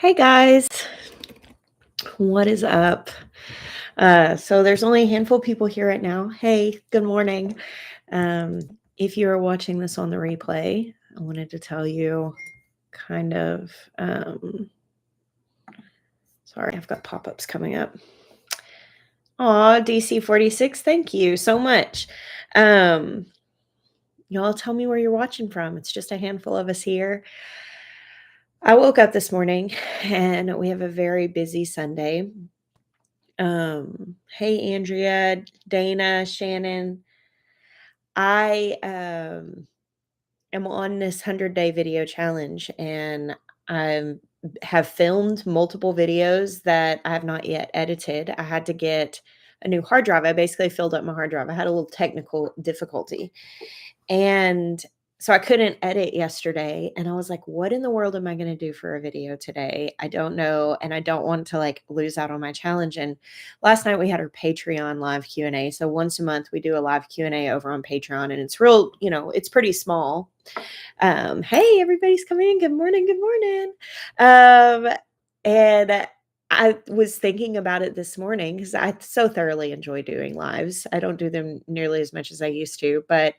Hey guys, what is up? So there's only a handful of people here right now. Hey, good morning. Um, if you are watching this on the replay, I wanted to tell you kind of, sorry, I've got pop-ups coming up. Aw, DC46, thank you so much. Um, y'all tell me where you're watching from. It's just a handful of us here. I woke up this morning and we have a very busy Sunday. Hey Andrea, Dana, Shannon. I am on this 100-day video challenge and I have filmed multiple videos that I have not yet edited. I had to get a new hard drive. I basically filled up my hard drive. I had a little technical difficulty. And so I couldn't edit yesterday, and I was like, "What in the world am I gonna do for a video today? I don't know, and I don't want to, like, lose out on my challenge." And last night we had our Patreon live Q&A. So once a month we do a live Q&A over on Patreon, and it's real, it's pretty small. Hey, everybody's coming in. Good morning, good morning. And I was thinking about it this morning because I so thoroughly enjoy doing lives. I don't do them nearly as much as I used to, but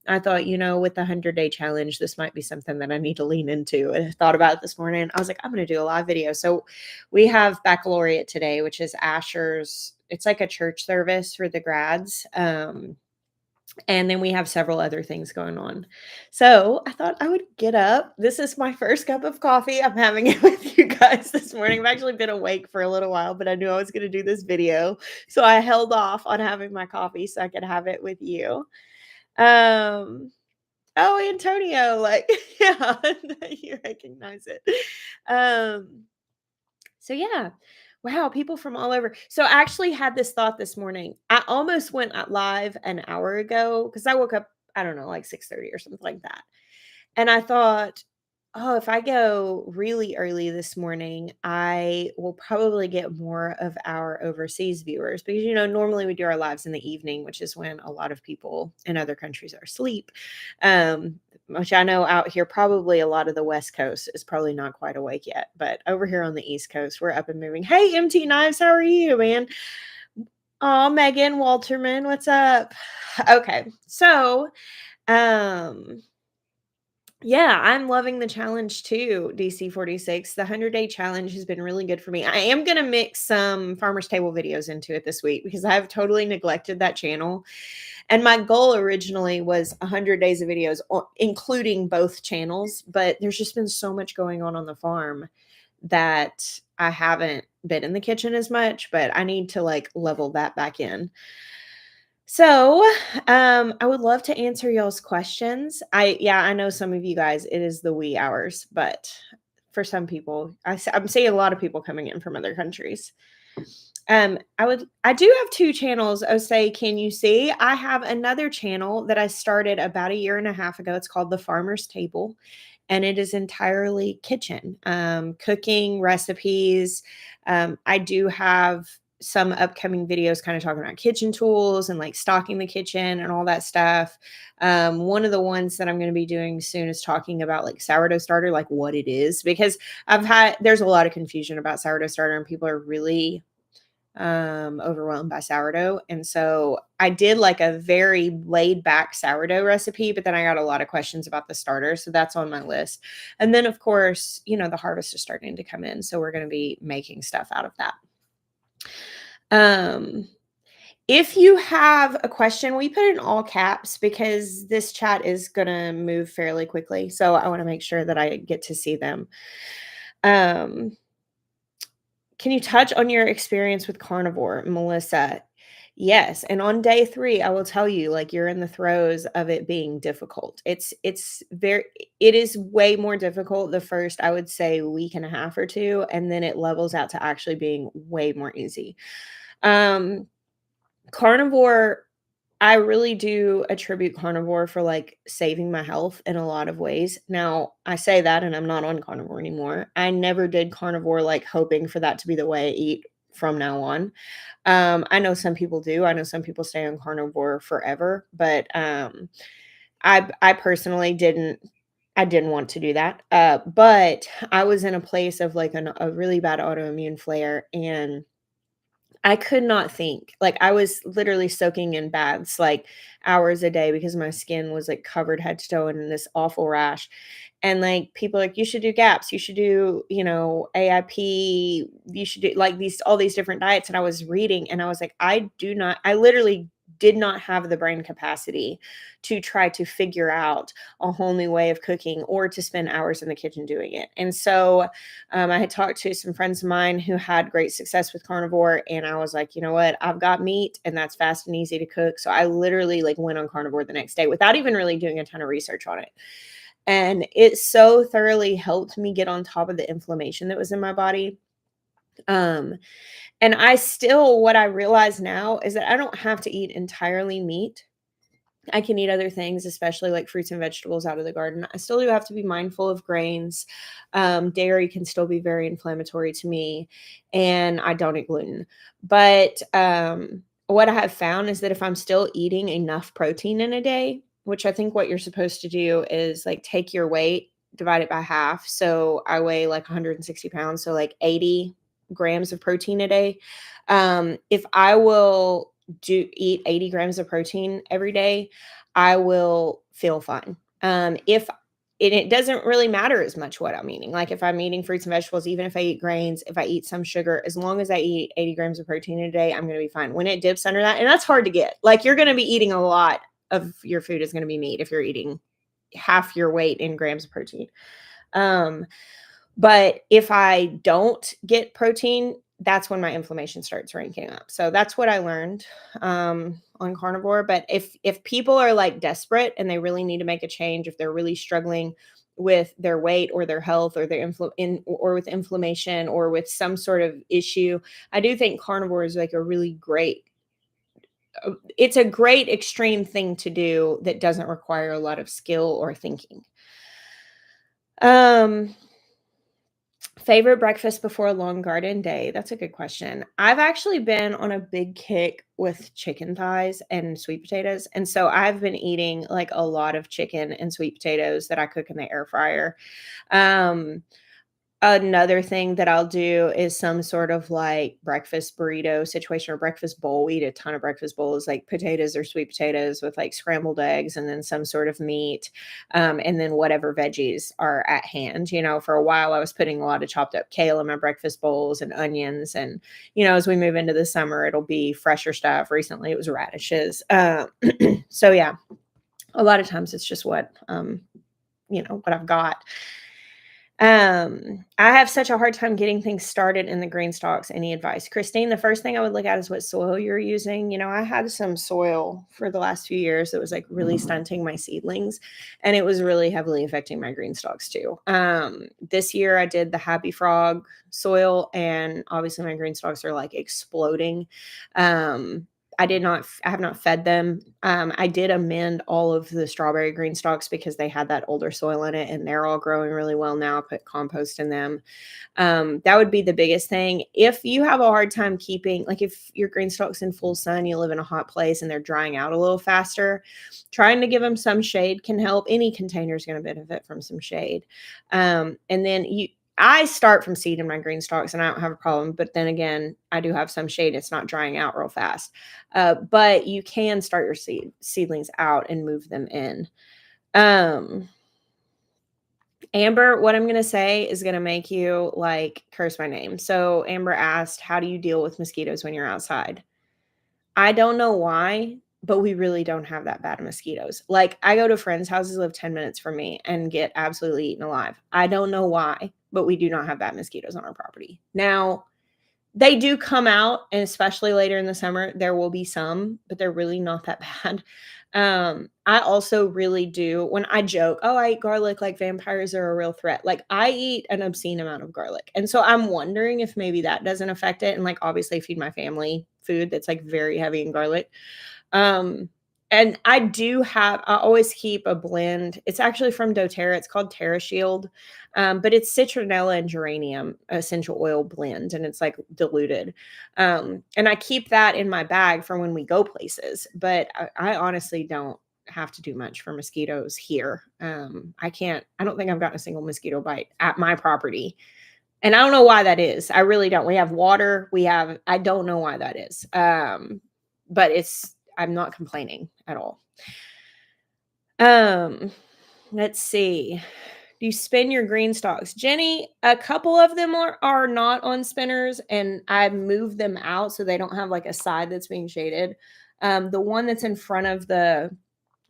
I thought, with the 100-day challenge, this might be something that I need to lean into. And I thought about it this morning. I was like, I'm going to do a live video. So we have baccalaureate today, which is Asher's. It's like a church service for the grads. And then we have several other things going on. So I thought I would get up. This is my first cup of coffee. I'm having it with you guys this morning. I've actually been awake for a little while, but I knew I was going to do this video. So I held off on having my coffee so I could have it with you. Um, oh, Antonio, like, yeah, you recognize it. Um, so yeah. Wow, people from all over. So I actually had this thought this morning. I almost went live an hour ago because I woke up, I don't know, like 6:30 or something like that. And I thought, oh, if I go really early this morning, I will probably get more of our overseas viewers because, normally we do our lives in the evening, which is when a lot of people in other countries are asleep. Which I know out here, probably a lot of the West Coast is probably not quite awake yet. But over here on the East Coast, we're up and moving. Hey, MT Knives, how are you, man? Oh, Megan Walterman, what's up? Okay. So, um, yeah, I'm loving the challenge too, DC46. The 100-day challenge has been really good for me. I am going to mix some farmer's table videos into it this week because I've totally neglected that channel. And my goal originally was 100 days of videos, including both channels. But there's just been so much going on the farm that I haven't been in the kitchen as much, but I need to like level that back in. So, I would love to answer y'all's questions. I know some of you guys, it is the wee hours, but for some people, I'm seeing a lot of people coming in from other countries. I do have two channels. I would say, can you see? I have another channel that I started about a year and a half ago. It's called The Farmer's Table, and it is entirely kitchen, cooking recipes. I do have some upcoming videos kind of talking about kitchen tools and like stocking the kitchen and all that stuff. One of the ones that I'm going to be doing soon is talking about like sourdough starter, like what it is, because there's a lot of confusion about sourdough starter and people are really overwhelmed by sourdough. And so I did like a very laid back sourdough recipe, but then I got a lot of questions about the starter. So that's on my list. And then, of course, the harvest is starting to come in. So we're going to be making stuff out of that. Um, if you have a question, we put it in all caps because this chat is going to move fairly quickly. So I want to make sure that I get to see them. Can you touch on your experience with carnivore, Melissa? Yes, and on day 3, I will tell you, like, you're in the throes of it being difficult. It is way more difficult the first, I would say, week and a half or 2, and then it levels out to actually being way more easy. Carnivore, I really do attribute carnivore for, like, saving my health in a lot of ways. Now, I say that, and I'm not on carnivore anymore. I never did carnivore, like, hoping for that to be the way I eat from now on. I know some people do. I know some people stay on carnivore forever, but, I personally didn't I didn't want to do that. But I was in a place of like a really bad autoimmune flare, and I could not think. Like, I was literally soaking in baths, like, hours a day because my skin was, like, covered head to toe in this awful rash, and, like, people are like, "You should do GAPS, you should do, AIP, you should do," like, these all these different diets, and I was reading, and I was like, I literally did not have the brain capacity to try to figure out a whole new way of cooking or to spend hours in the kitchen doing it, and so I had talked to some friends of mine who had great success with carnivore, and I was like, you know what? I've got meat, and that's fast and easy to cook. So I literally like went on carnivore the next day without even really doing a ton of research on it. And it so thoroughly helped me get on top of the inflammation that was in my body. Um, and what I realize now is that I don't have to eat entirely meat. I can eat other things, especially like fruits and vegetables out of the garden. I still do have to be mindful of grains. Dairy can still be very inflammatory to me, and I don't eat gluten. But what I have found is that if I'm still eating enough protein in a day, which I think what you're supposed to do is like take your weight, divide it by half. So I weigh like 160 pounds, so like 80 grams of protein a day. If I will do eat 80 grams of protein every day, I will feel fine. If and it doesn't really matter as much what I'm eating. Like if I'm eating fruits and vegetables, even if I eat grains, if I eat some sugar, as long as I eat 80 grams of protein a day, I'm going to be fine. When it dips under that, and that's hard to get, like you're going to be eating a lot of your food is going to be meat if you're eating half your weight in grams of protein. Um, but if I don't get protein, that's when my inflammation starts ranking up. So that's what I learned on carnivore. But if people are like desperate and they really need to make a change, if they're really struggling with their weight or their health or or with inflammation or with some sort of issue, I do think carnivore is like a really great. It's a great extreme thing to do that doesn't require a lot of skill or thinking. Um, Favorite breakfast before a long garden day? That's a good question. I've actually been on a big kick with chicken thighs and sweet potatoes, and so I've been eating, like, a lot of chicken and sweet potatoes that I cook in the air fryer. Um, Another thing that I'll do is some sort of, like, breakfast burrito situation or breakfast bowl. We eat a ton of breakfast bowls, like potatoes or sweet potatoes with, like, scrambled eggs and then some sort of meat, and then whatever veggies are at hand. For a while, I was putting a lot of chopped up kale in my breakfast bowls and onions, and, as we move into the summer, it'll be fresher stuff. Recently, it was radishes. So, yeah, a lot of times it's just what I've got. I have such a hard time getting things started in the green stalks. Any advice? Christine, the first thing I would look at is what soil you're using. I had some soil for the last few years that was like really stunting my seedlings, and it was really heavily affecting my green stalks too. This year I did the Happy Frog soil, and obviously my green stalks are like exploding. I have not fed them. I did amend all of the strawberry green stalks because they had that older soil in it, and they're all growing really well now. I put compost in them. That would be the biggest thing. If you have a hard time like if your green stalk's in full sun, you live in a hot place and they're drying out a little faster, trying to give them some shade can help. Any container is going to benefit from some shade. And then I start from seed in my green stalks and I don't have a problem. But then again, I do have some shade. It's not drying out real fast. But you can start your seedlings out and move them in. Amber, what I'm going to say is going to make you like curse my name. So Amber asked, how do you deal with mosquitoes when you're outside? I don't know why, but we really don't have that bad of mosquitoes. Like I go to friends' houses, live 10 minutes from me and get absolutely eaten alive. I don't know why, but we do not have bad mosquitoes on our property. Now, they do come out, and especially later in the summer, there will be some, but they're really not that bad. I also really do when I joke, "Oh, I eat garlic like vampires are a real threat." Like I eat an obscene amount of garlic. And so I'm wondering if maybe that doesn't affect it. And like obviously I feed my family food that's like very heavy in garlic. Um, and I always keep a blend. It's actually from doTERRA. It's called Terra Shield. But it's citronella and geranium essential oil blend, and it's like diluted. And I keep that in my bag for when we go places. But I honestly don't. have to do much for mosquitoes here. I don't think I've gotten a single mosquito bite at my property. And I don't know why that is. I really don't. We have water. I don't know why that is. But I'm not complaining at all. Let's see. Do you spin your green stalks? Jenny, a couple of them are not on spinners, and I moved them out so they don't have like a side that's being shaded. The one that's in front of the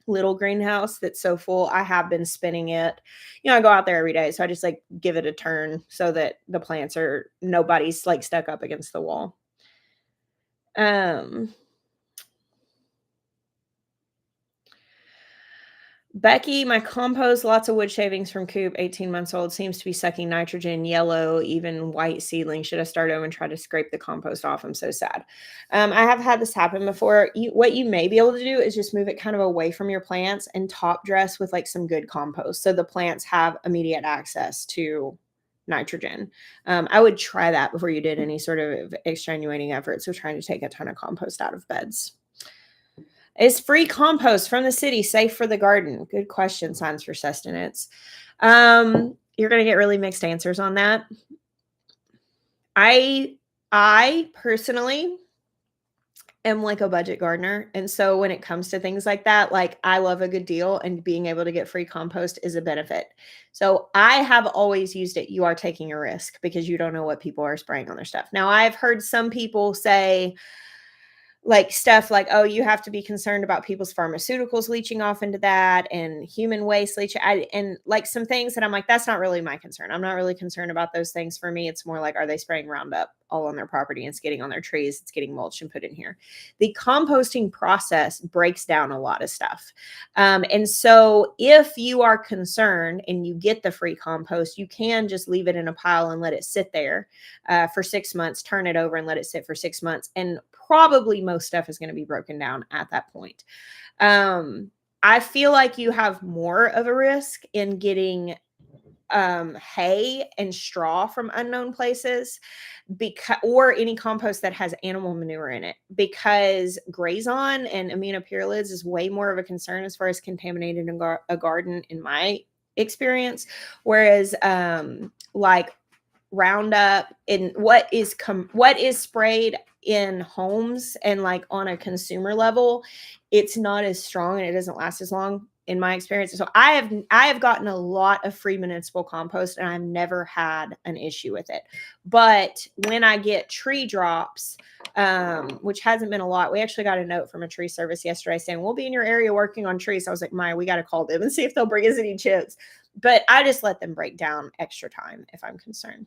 little greenhouse that's so full, I have been spinning it. I go out there every day, so I just like give it a turn so that the plants nobody's like stuck up against the wall. Becky, my compost, lots of wood shavings from coop, 18 months old, seems to be sucking nitrogen, yellow, even white seedling. Should I start over and try to scrape the compost off? I'm so sad. I have had this happen before. What you may be able to do is just move it kind of away from your plants and top dress with like some good compost so the plants have immediate access to nitrogen. I would try that before you did any sort of extenuating efforts of trying to take a ton of compost out of beds. Is free compost from the city safe for the garden? Good question, Signs for Sustenance. You're going to get really mixed answers on that. I personally am like a budget gardener. And so when it comes to things like that, like I love a good deal, and being able to get free compost is a benefit. So I have always used it. You are taking a risk because you don't know what people are spraying on their stuff. Now, I've heard some people say, like stuff like, oh, you have to be concerned about people's pharmaceuticals leaching off into that and human waste leaching. And like some things that I'm like, that's not really my concern. I'm not really concerned about those things. For me, it's more like, are they spraying Roundup all on their property and it's getting on their trees? It's getting mulched and put in here. The composting process breaks down a lot of stuff. And so if you are concerned and you get the free compost, you can just leave it in a pile and let it sit there for 6 months, turn it over and let it sit for 6 months. And probably most stuff is going to be broken down at that point. I feel like you have more of a risk in getting hay and straw from unknown places, or any compost that has animal manure in it, because grazon and aminopyralids is way more of a concern as far as contaminating a garden in my experience. Whereas like Roundup and what is sprayed in homes and like on a consumer level, it's not as strong and it doesn't last as long in my experience. So I have gotten a lot of free municipal compost and I've never had an issue with it. But when I get tree drops, which hasn't been a lot, we actually got a note from a tree service yesterday saying we'll be in your area working on trees. So I was like, Maya, we got to call them and see if they'll bring us any chips. But I just let them break down extra time if I'm concerned.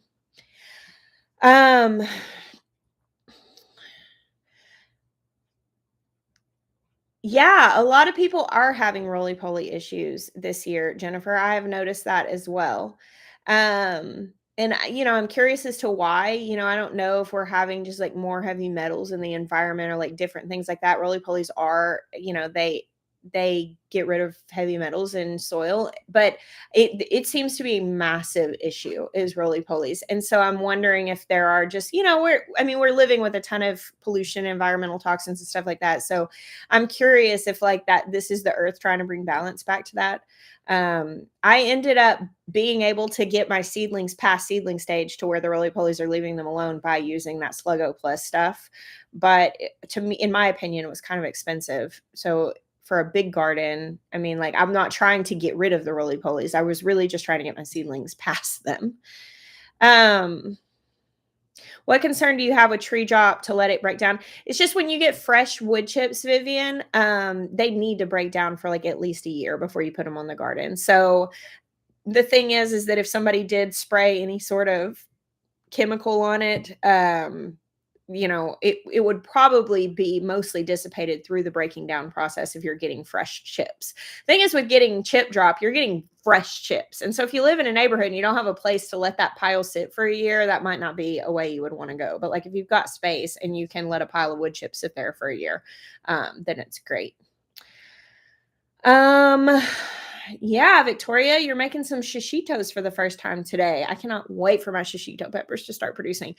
Yeah, a lot of people are having roly-poly issues this year, Jennifer. I have noticed that as well. And I'm curious as to why. I don't know if we're having just like more heavy metals in the environment or like different things like that. Roly-polies are, they get rid of heavy metals in soil, but it seems to be a massive issue is roly-polies. And so I'm wondering if there are just, we're living with a ton of pollution, environmental toxins and stuff like that. So I'm curious if like that, this is the earth trying to bring balance back to that. I ended up being able to get my seedlings past seedling stage to where the roly-polies are leaving them alone by using that Sluggo Plus stuff. But to me, in my opinion, it was kind of expensive. So for a big garden, I'm not trying to get rid of the roly-polies. I was really just trying to get my seedlings past them. What concern do you have with tree drop to let it break down? It's just when you get fresh wood chips, Vivian, they need to break down for like at least a year before you put them on the garden. So the thing is that if somebody did spray any sort of chemical on it, it would probably be mostly dissipated through the breaking down process if you're getting fresh chips. Thing is with getting chip drop, you're getting fresh chips. And so if you live in a neighborhood and you don't have a place to let that pile sit for a year, that might not be a way you would want to go. But like if you've got space and you can let a pile of wood chips sit there for a year, then it's great. Yeah, Victoria, you're making some shishitos for the first time today. I cannot wait for my shishito peppers to start producing.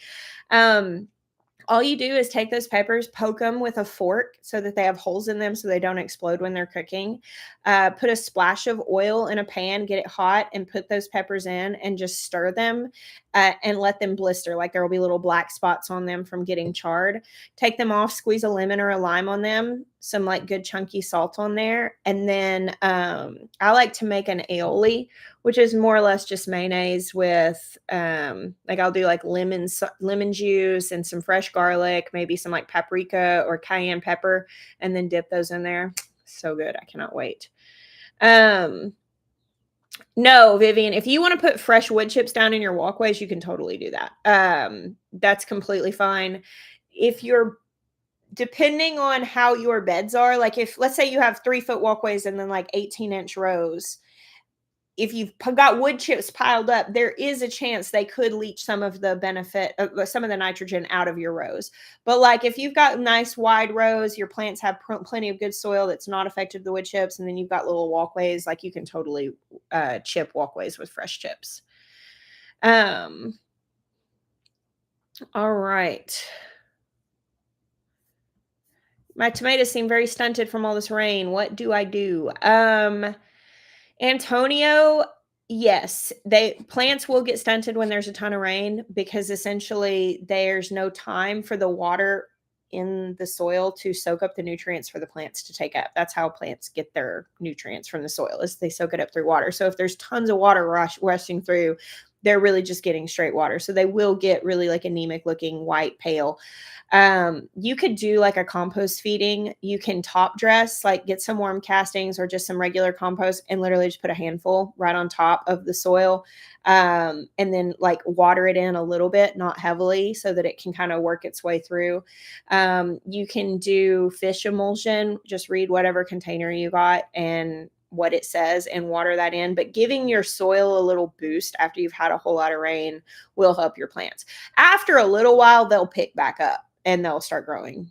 All you do is take those peppers, poke them with a fork so that they have holes in them so they don't explode when they're cooking. Put a splash of oil in a pan, get it hot, and put those peppers in and just stir them and let them blister. Like there will be little black spots on them from getting charred. Take them off, squeeze a lemon or a lime on them, some like good chunky salt on there. And then I like to make an aioli, which is more or less just mayonnaise with like I'll do like lemon juice and some fresh garlic, maybe some like paprika or cayenne pepper, and then dip those in there. So good. I cannot wait. No, Vivian, if you want to put fresh wood chips down in your walkways, you can totally do that. That's completely fine. If you're depending on how your beds are, like if let's say you have 3-foot walkways and then like 18-inch rows, if you've got wood chips piled up, there is a chance they could leach some of the benefit of some of the nitrogen out of your rows. But like if you've got nice wide rows, your plants have plenty of good soil that's not affected the wood chips, and then you've got little walkways, like you can totally chip walkways with fresh chips. All right. My tomatoes seem very stunted from all this rain. What do I do? Antonio, yes, plants will get stunted when there's a ton of rain because essentially there's no time for the water in the soil to soak up the nutrients for the plants to take up. That's how plants get their nutrients from the soil, is they soak it up through water. So if there's tons of water rushing through, they're really just getting straight water. So they will get really like anemic looking, white, pale. You could do like a compost feeding. You can top dress, like get some warm castings or just some regular compost and literally just put a handful right on top of the soil. And then like water it in a little bit, not heavily, so that it can kind of work its way through. You can do fish emulsion, just read whatever container you got and what it says and water that in. But giving your soil a little boost after you've had a whole lot of rain will help your plants. After a little while, they'll pick back up and they'll start growing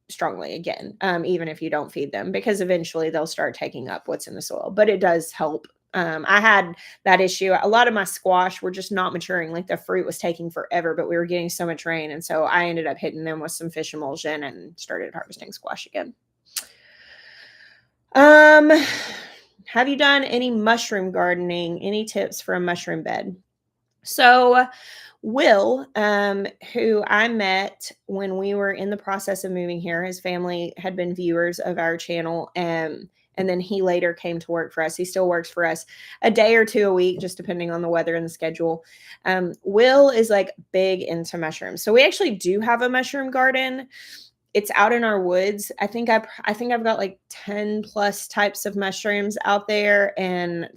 strongly again, even if you don't feed them, because eventually they'll start taking up what's in the soil. But it does help. I had that issue. A lot of my squash were just not maturing. Like the fruit was taking forever, but we were getting so much rain. And so I ended up hitting them with some fish emulsion and started harvesting squash again. Have you done any mushroom gardening? Any tips for a mushroom bed? So Will, who I met when we were in the process of moving here, his family had been viewers of our channel, and then he later came to work for us. He still works for us a day or two a week, just depending on the weather and the schedule. Will is like big into mushrooms. So we actually do have a mushroom garden. It's out in our woods. I think I've got like 10 plus types of mushrooms out there, and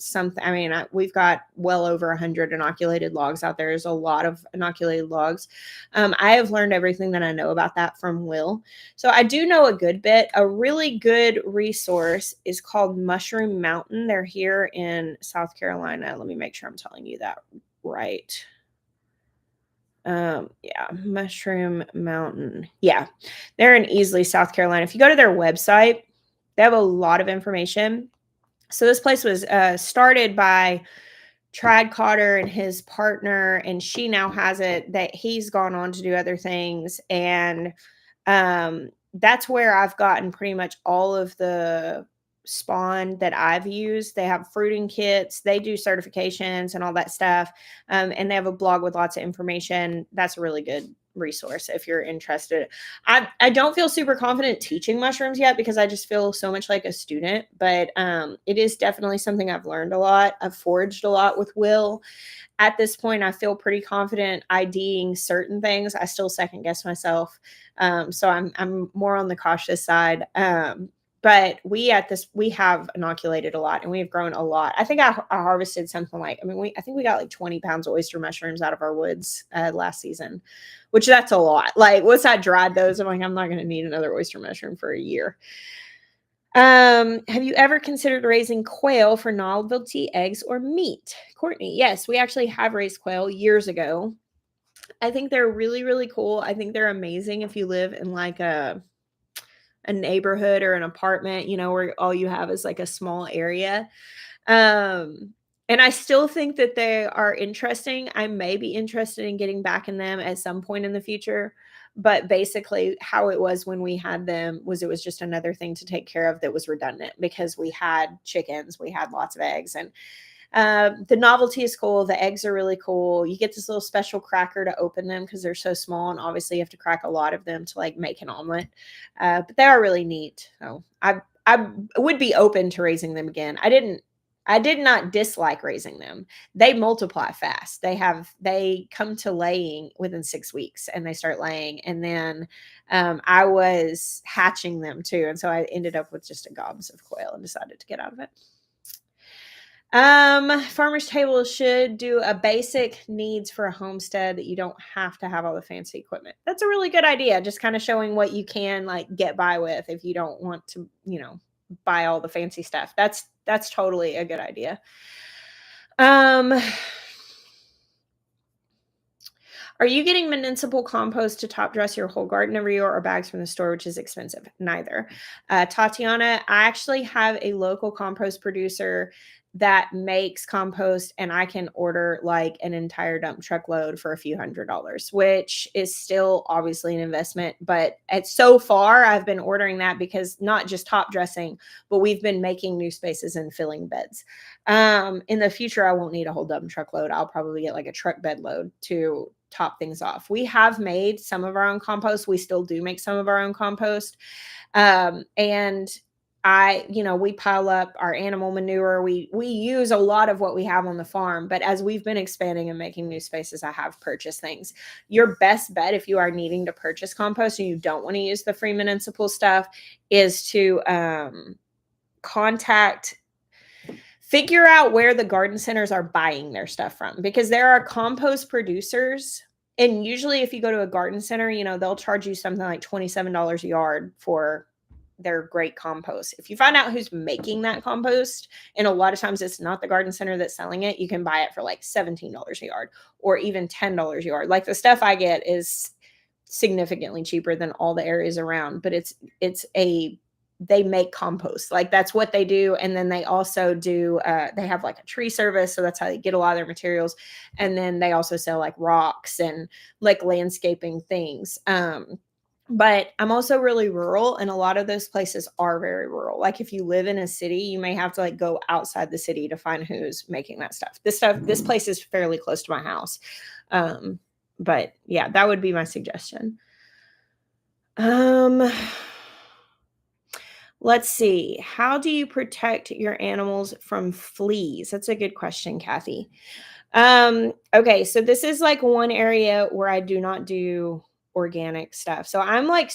we've got well over 100 inoculated logs out there. There's a lot of inoculated logs. I have learned everything that I know about that from Will. So I do know a good bit. A really good resource is called Mushroom Mountain. They're here in South Carolina. Let me make sure I'm telling you that right. Yeah, Mushroom Mountain. Yeah, they're in Easley, South Carolina. If you go to their website, they have a lot of information. So this place was started by Trad Cotter and his partner, and she now has it that he's gone on to do other things. And that's where I've gotten pretty much all of the spawn that I've used. They have fruiting kits, they do certifications and all that stuff. And they have a blog with lots of information. That's a really good resource if you're interested. I don't feel super confident teaching mushrooms yet because I just feel so much like a student, but it is definitely something I've learned a lot. I've foraged a lot with Will. At this point, I feel pretty confident IDing certain things. I still second guess myself. So I'm more on the cautious side. But we have inoculated a lot and we've grown a lot. I think I harvested something like, I think we got like 20 pounds of oyster mushrooms out of our woods last season, which that's a lot. Like once I dried those, I'm like, I'm not going to need another oyster mushroom for a year. Have you ever considered raising quail for novelty, eggs, or meat? Courtney, yes, we actually have raised quail years ago. I think they're really, really cool. I think they're amazing if you live in like a neighborhood or an apartment, where all you have is like a small area. And I still think that they are interesting. I may be interested in getting back in them at some point in the future. But basically, how it was when we had them was it was just another thing to take care of that was redundant because we had chickens, we had lots of eggs, and the novelty is cool. The eggs are really cool. You get this little special cracker to open them because they're so small, and obviously you have to crack a lot of them to like make an omelet. But they are really neat. So I would be open to raising them again. I did not dislike raising them. They multiply fast. They come to laying within 6 weeks and they start laying. And then I was hatching them too. And so I ended up with just a gobs of quail and decided to get out of it. Farmer's Table should do a basic needs for a homestead that you don't have to have all the fancy equipment. That's a really good idea. Just kind of showing what you can like get by with if you don't want to, buy all the fancy stuff. That's totally a good idea. Are you getting municipal compost to top dress your whole garden every year or bags from the store, which is expensive? Neither. Tatiana, I actually have a local compost producer that makes compost, and I can order like an entire dump truckload for a few $100s, which is still obviously an investment. But so far, I've been ordering that because not just top dressing, but we've been making new spaces and filling beds. In the future, I won't need a whole dump truckload. I'll probably get like a truck bed load to top things off. We have made some of our own compost. We still do make some of our own compost. And we pile up our animal manure. We use a lot of what we have on the farm, but as we've been expanding and making new spaces, I have purchased things. Your best bet if you are needing to purchase compost and you don't want to use the free municipal stuff is to figure out where the garden centers are buying their stuff from, because there are compost producers. And usually if you go to a garden center, they'll charge you something like $27 a yard for their great compost. If you find out who's making that compost, and a lot of times it's not the garden center that's selling it, you can buy it for like $17 a yard or even $10 a yard. Like the stuff I get is significantly cheaper than all the areas around, but they make compost. Like that's what they do. And then they also do, they have like a tree service. So that's how they get a lot of their materials. And then they also sell like rocks and like landscaping things. But I'm also really rural, and a lot of those places are very rural. Like if you live in a city, you may have to like go outside the city to find who's making that stuff. This place is fairly close to my house. But yeah, that would be my suggestion. Let's see. How do you protect your animals from fleas? That's a good question, Kathy. Okay, so this is like one area where I do not do organic stuff. So I'm like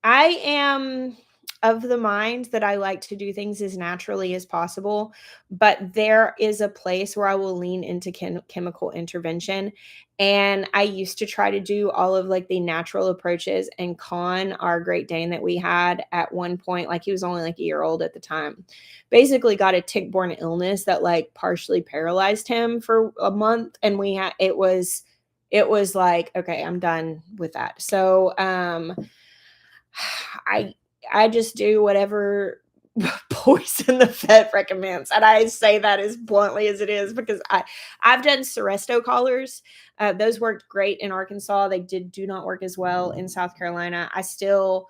I am of the mind that I like to do things as naturally as possible, but there is a place where I will lean into chemical intervention. And I used to try to do all of like the natural approaches, and Con, our Great Dane that we had at one point, like he was only like a year old at the time, basically got a tick-borne illness that like partially paralyzed him for a month. And it was like, okay, I'm done with that. So I just do whatever poison the vet recommends. And I say that as bluntly as it is, because I've done Seresto collars. Those worked great in Arkansas. They do not work as well in South Carolina. I still,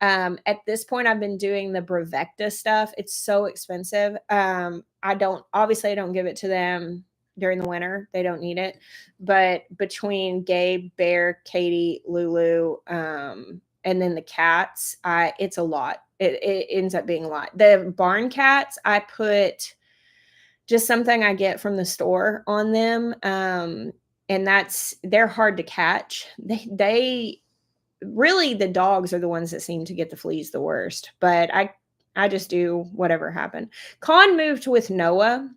at this point, I've been doing the Brevecta stuff. It's so expensive. I don't give it to them during the winter. They don't need it. But between Gabe, Bear, Katie, Lulu, and then the cats, it's a lot. It ends up being a lot. The barn cats, I put just something I get from the store on them. And they're hard to catch. They really, the dogs are the ones that seem to get the fleas the worst, but I just do whatever happened. Con moved with Noah,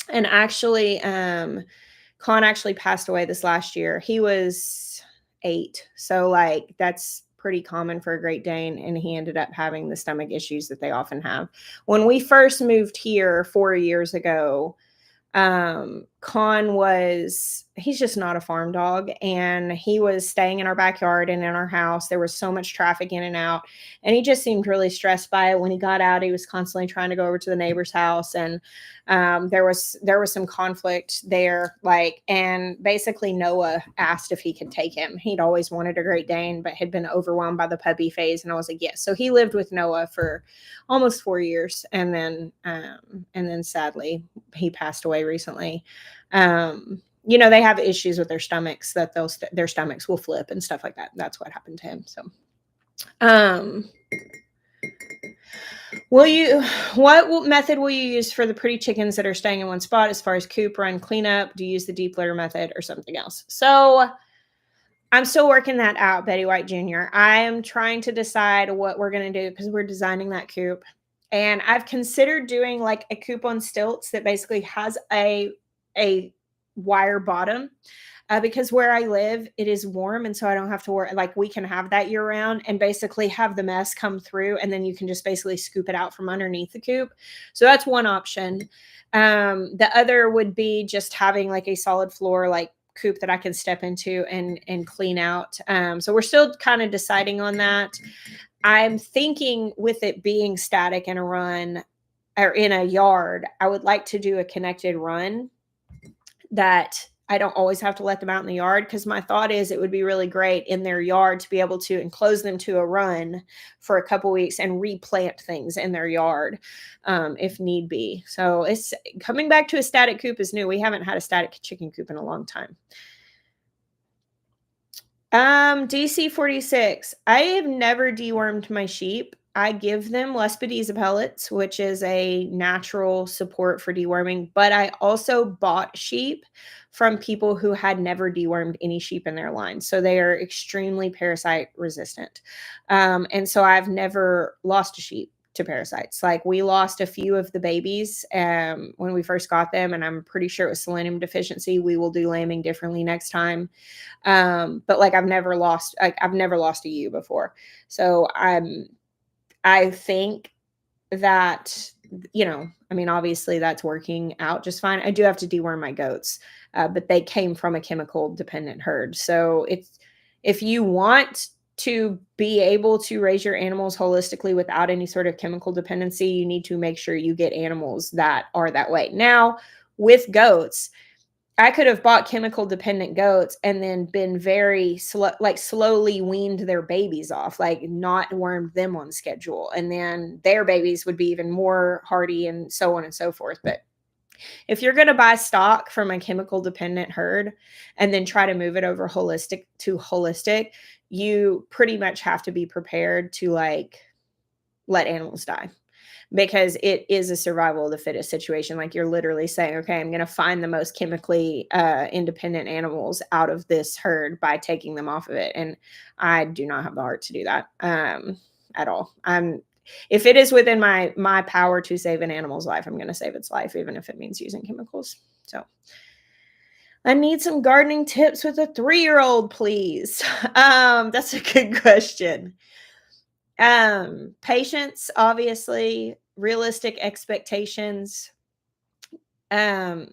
and actually, Con actually passed away this last year. He was 8. So like, that's pretty common for a Great Dane. And he ended up having the stomach issues that they often have. When we first moved here 4 years ago, Con was he's just not a farm dog. And he was staying in our backyard and in our house. There was so much traffic in and out. And he just seemed really stressed by it. When he got out, he was constantly trying to go over to the neighbor's house. And there was some conflict there. And basically Noah asked if he could take him. He'd always wanted a Great Dane, but had been overwhelmed by the puppy phase. And I was like, yes. So he lived with Noah for almost 4 years. And then sadly, he passed away recently. They have issues with their stomachs, that their stomachs will flip and stuff like that. That's what happened to him. So, what method will you use for the pretty chickens that are staying in one spot as far as coop, run, cleanup? Do you use the deep litter method or something else? So I'm still working that out, Betty White Jr. I am trying to decide what we're going to do because we're designing that coop. And I've considered doing like a coop on stilts that basically has a wire bottom, because where I live, it is warm. And so I don't have to worry, like we can have that year round and basically have the mess come through. And then you can just basically scoop it out from underneath the coop. So that's one option. The other would be just having like a solid floor, like coop that I can step into and clean out. So we're still kind of deciding on that. I'm thinking with it being static in a run or in a yard, I would like to do a connected run that I don't always have to let them out in the yard, because my thought is it would be really great in their yard to be able to enclose them to a run for a couple weeks and replant things in their yard if need be. So it's coming back to a static coop is new. We haven't had a static chicken coop in a long time. DC 46. I have never dewormed my sheep. I give them Lespedeza pellets, which is a natural support for deworming, but I also bought sheep from people who had never dewormed any sheep in their line. So they are extremely parasite resistant. And so I've never lost a sheep to parasites. Like we lost a few of the babies when we first got them, and I'm pretty sure it was selenium deficiency. We will do lambing differently next time. But like I've never lost a ewe before. So I think that, obviously that's working out just fine. I do have to deworm my goats, but they came from a chemical dependent herd. So if you want to be able to raise your animals holistically without any sort of chemical dependency, you need to make sure you get animals that are that way. Now, with goats, I could have bought chemical dependent goats and then been very slowly weaned their babies off, like not wormed them on schedule. And then their babies would be even more hardy and so on and so forth. But if you're going to buy stock from a chemical dependent herd and then try to move it over holistic, you pretty much have to be prepared to like let animals die, because it is a survival of the fittest situation. Like you're literally saying, okay, I'm going to find the most chemically independent animals out of this herd by taking them off of it. And I do not have the heart to do that at all. If it is within my power to save an animal's life, I'm going to save its life, even if it means using chemicals. So I need some gardening tips with a 3-year-old, please. That's a good question. Patience, obviously, realistic expectations. Let's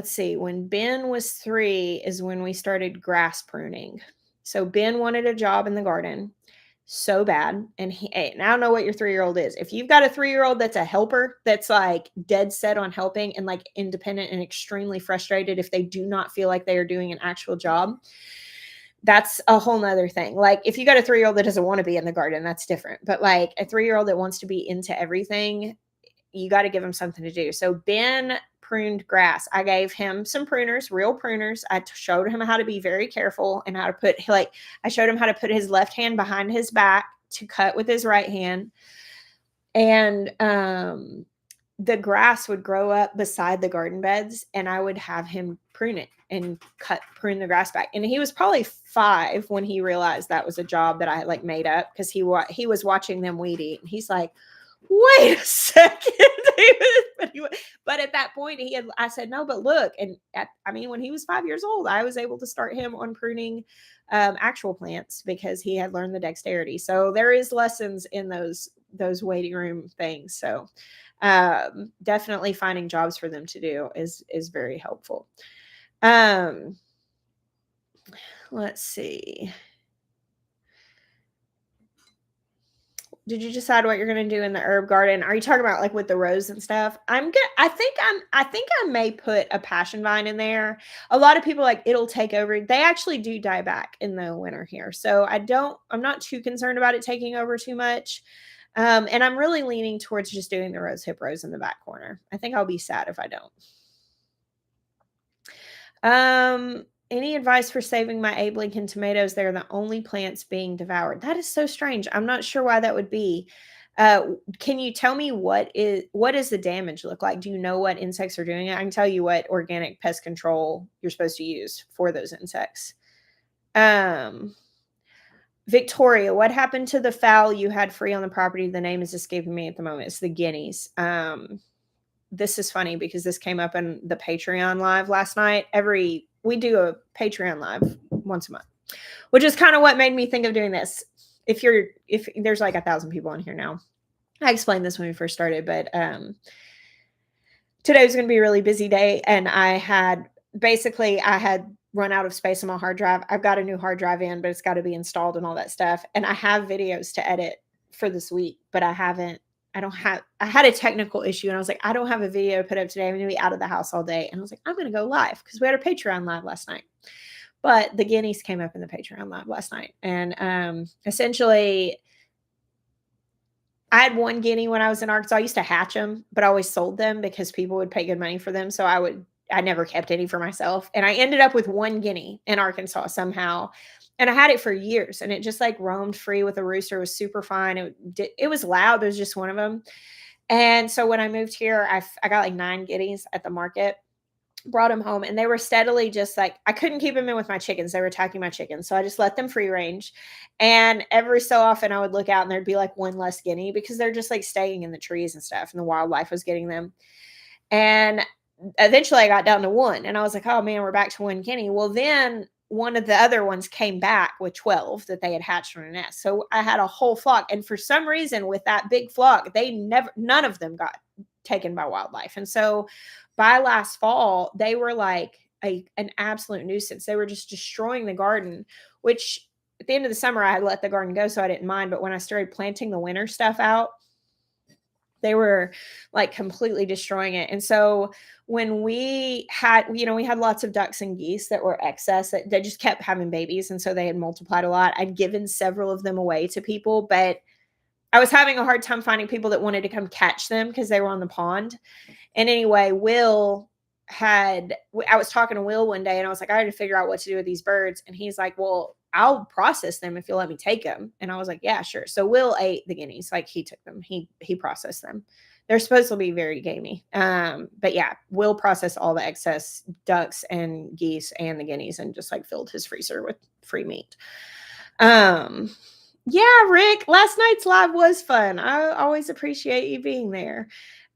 see, when Ben was 3 is when we started grass pruning. So Ben wanted a job in the garden so bad. And I don't know what your 3-year-old is. If you've got a 3-year-old that's a helper, that's like dead set on helping and like independent and extremely frustrated if they do not feel like they are doing an actual job, that's a whole nother thing. Like if you got a 3-year-old that doesn't want to be in the garden, that's different. But like a 3-year-old that wants to be into everything, you got to give him something to do. So Ben pruned grass. I gave him some pruners, real pruners. I showed him how to be very careful and how to I showed him how to put his left hand behind his back to cut with his right hand. And the grass would grow up beside the garden beds, and I would have him prune it and prune the grass back. And he was probably 5 when he realized that was a job that I had like made up, because he was watching them weed eat, and he's like, wait a second. But at that point I said, no, but look. And when he was 5 years old, I was able to start him on pruning actual plants because he had learned the dexterity. So there is lessons in those waiting room things. So definitely finding jobs for them to do is very helpful. Um, let's see. Did you decide what you're gonna do in the herb garden? Are you talking about, like, with the rose and stuff? I think I may put a passion vine in there. A lot of people like, "It'll take over." They actually do die back in the winter here, so I'm not too concerned about it taking over too much. And I'm really leaning towards just doing the rose hip rose in the back corner. I think I'll be sad if I don't. Any advice for saving my Abe Lincoln tomatoes? They're the only plants being devoured. That is so strange. I'm not sure why that would be. Can you tell me what does the damage look like? Do you know what insects are doing it? I can tell you what organic pest control you're supposed to use for those insects. Um, Victoria, what happened to the fowl you had free on the property? The name is escaping me at the moment. It's the guineas. This is funny because this came up in the Patreon live last night. We do a Patreon live once a month, which is kind of what made me think of doing this. If there's like 1,000 people on here now, I explained this when we first started, but today was going to be a really busy day, and I had run out of space on my hard drive. I've got a new hard drive in, but it's got to be installed and all that stuff. And I have videos to edit for this week, but I had a technical issue, and I was like, I don't have a video to put up today. I'm going to be out of the house all day. And I was like, I'm going to go live because we had a Patreon live last night. But the guineas came up in the Patreon live last night. And essentially, I had one guinea when I was in Arkansas. I used to hatch them, but I always sold them because people would pay good money for them. So I never kept any for myself. And I ended up with one guinea in Arkansas somehow. And I had it for years, and it just like roamed free with a rooster. It was super fine. It was loud. It was just one of them. And so when I moved here, I got like 9 guineas at the market, brought them home, and they were steadily just like, I couldn't keep them in with my chickens. They were attacking my chickens. So I just let them free range. And every so often I would look out and there'd be like one less guinea because they're just like staying in the trees and stuff, and the wildlife was getting them. And eventually I got down to 1, and I was like, oh man, we're back to 1 guinea. Well, then one of the other ones came back with 12 that they had hatched from a nest. So I had a whole flock. And for some reason, with that big flock, none of them got taken by wildlife. And so by last fall, they were like an absolute nuisance. They were just destroying the garden, which at the end of the summer, I had let the garden go, so I didn't mind. But when I started planting the winter stuff out, they were like completely destroying it. And so when we had lots of ducks and geese that were excess, that they just kept having babies. And so they had multiplied a lot. I'd given several of them away to people, but I was having a hard time finding people that wanted to come catch them because they were on the pond. And anyway, I was talking to Will one day, and I was like, I had to figure out what to do with these birds. And he's like, well, I'll process them if you'll let me take them. And I was like, yeah, sure. So Will ate the guineas. Like, he took them. He processed them. They're supposed to be very gamey. But yeah, Will processed all the excess ducks and geese and the guineas and just like filled his freezer with free meat. Yeah, Rick, last night's live was fun. I always appreciate you being there.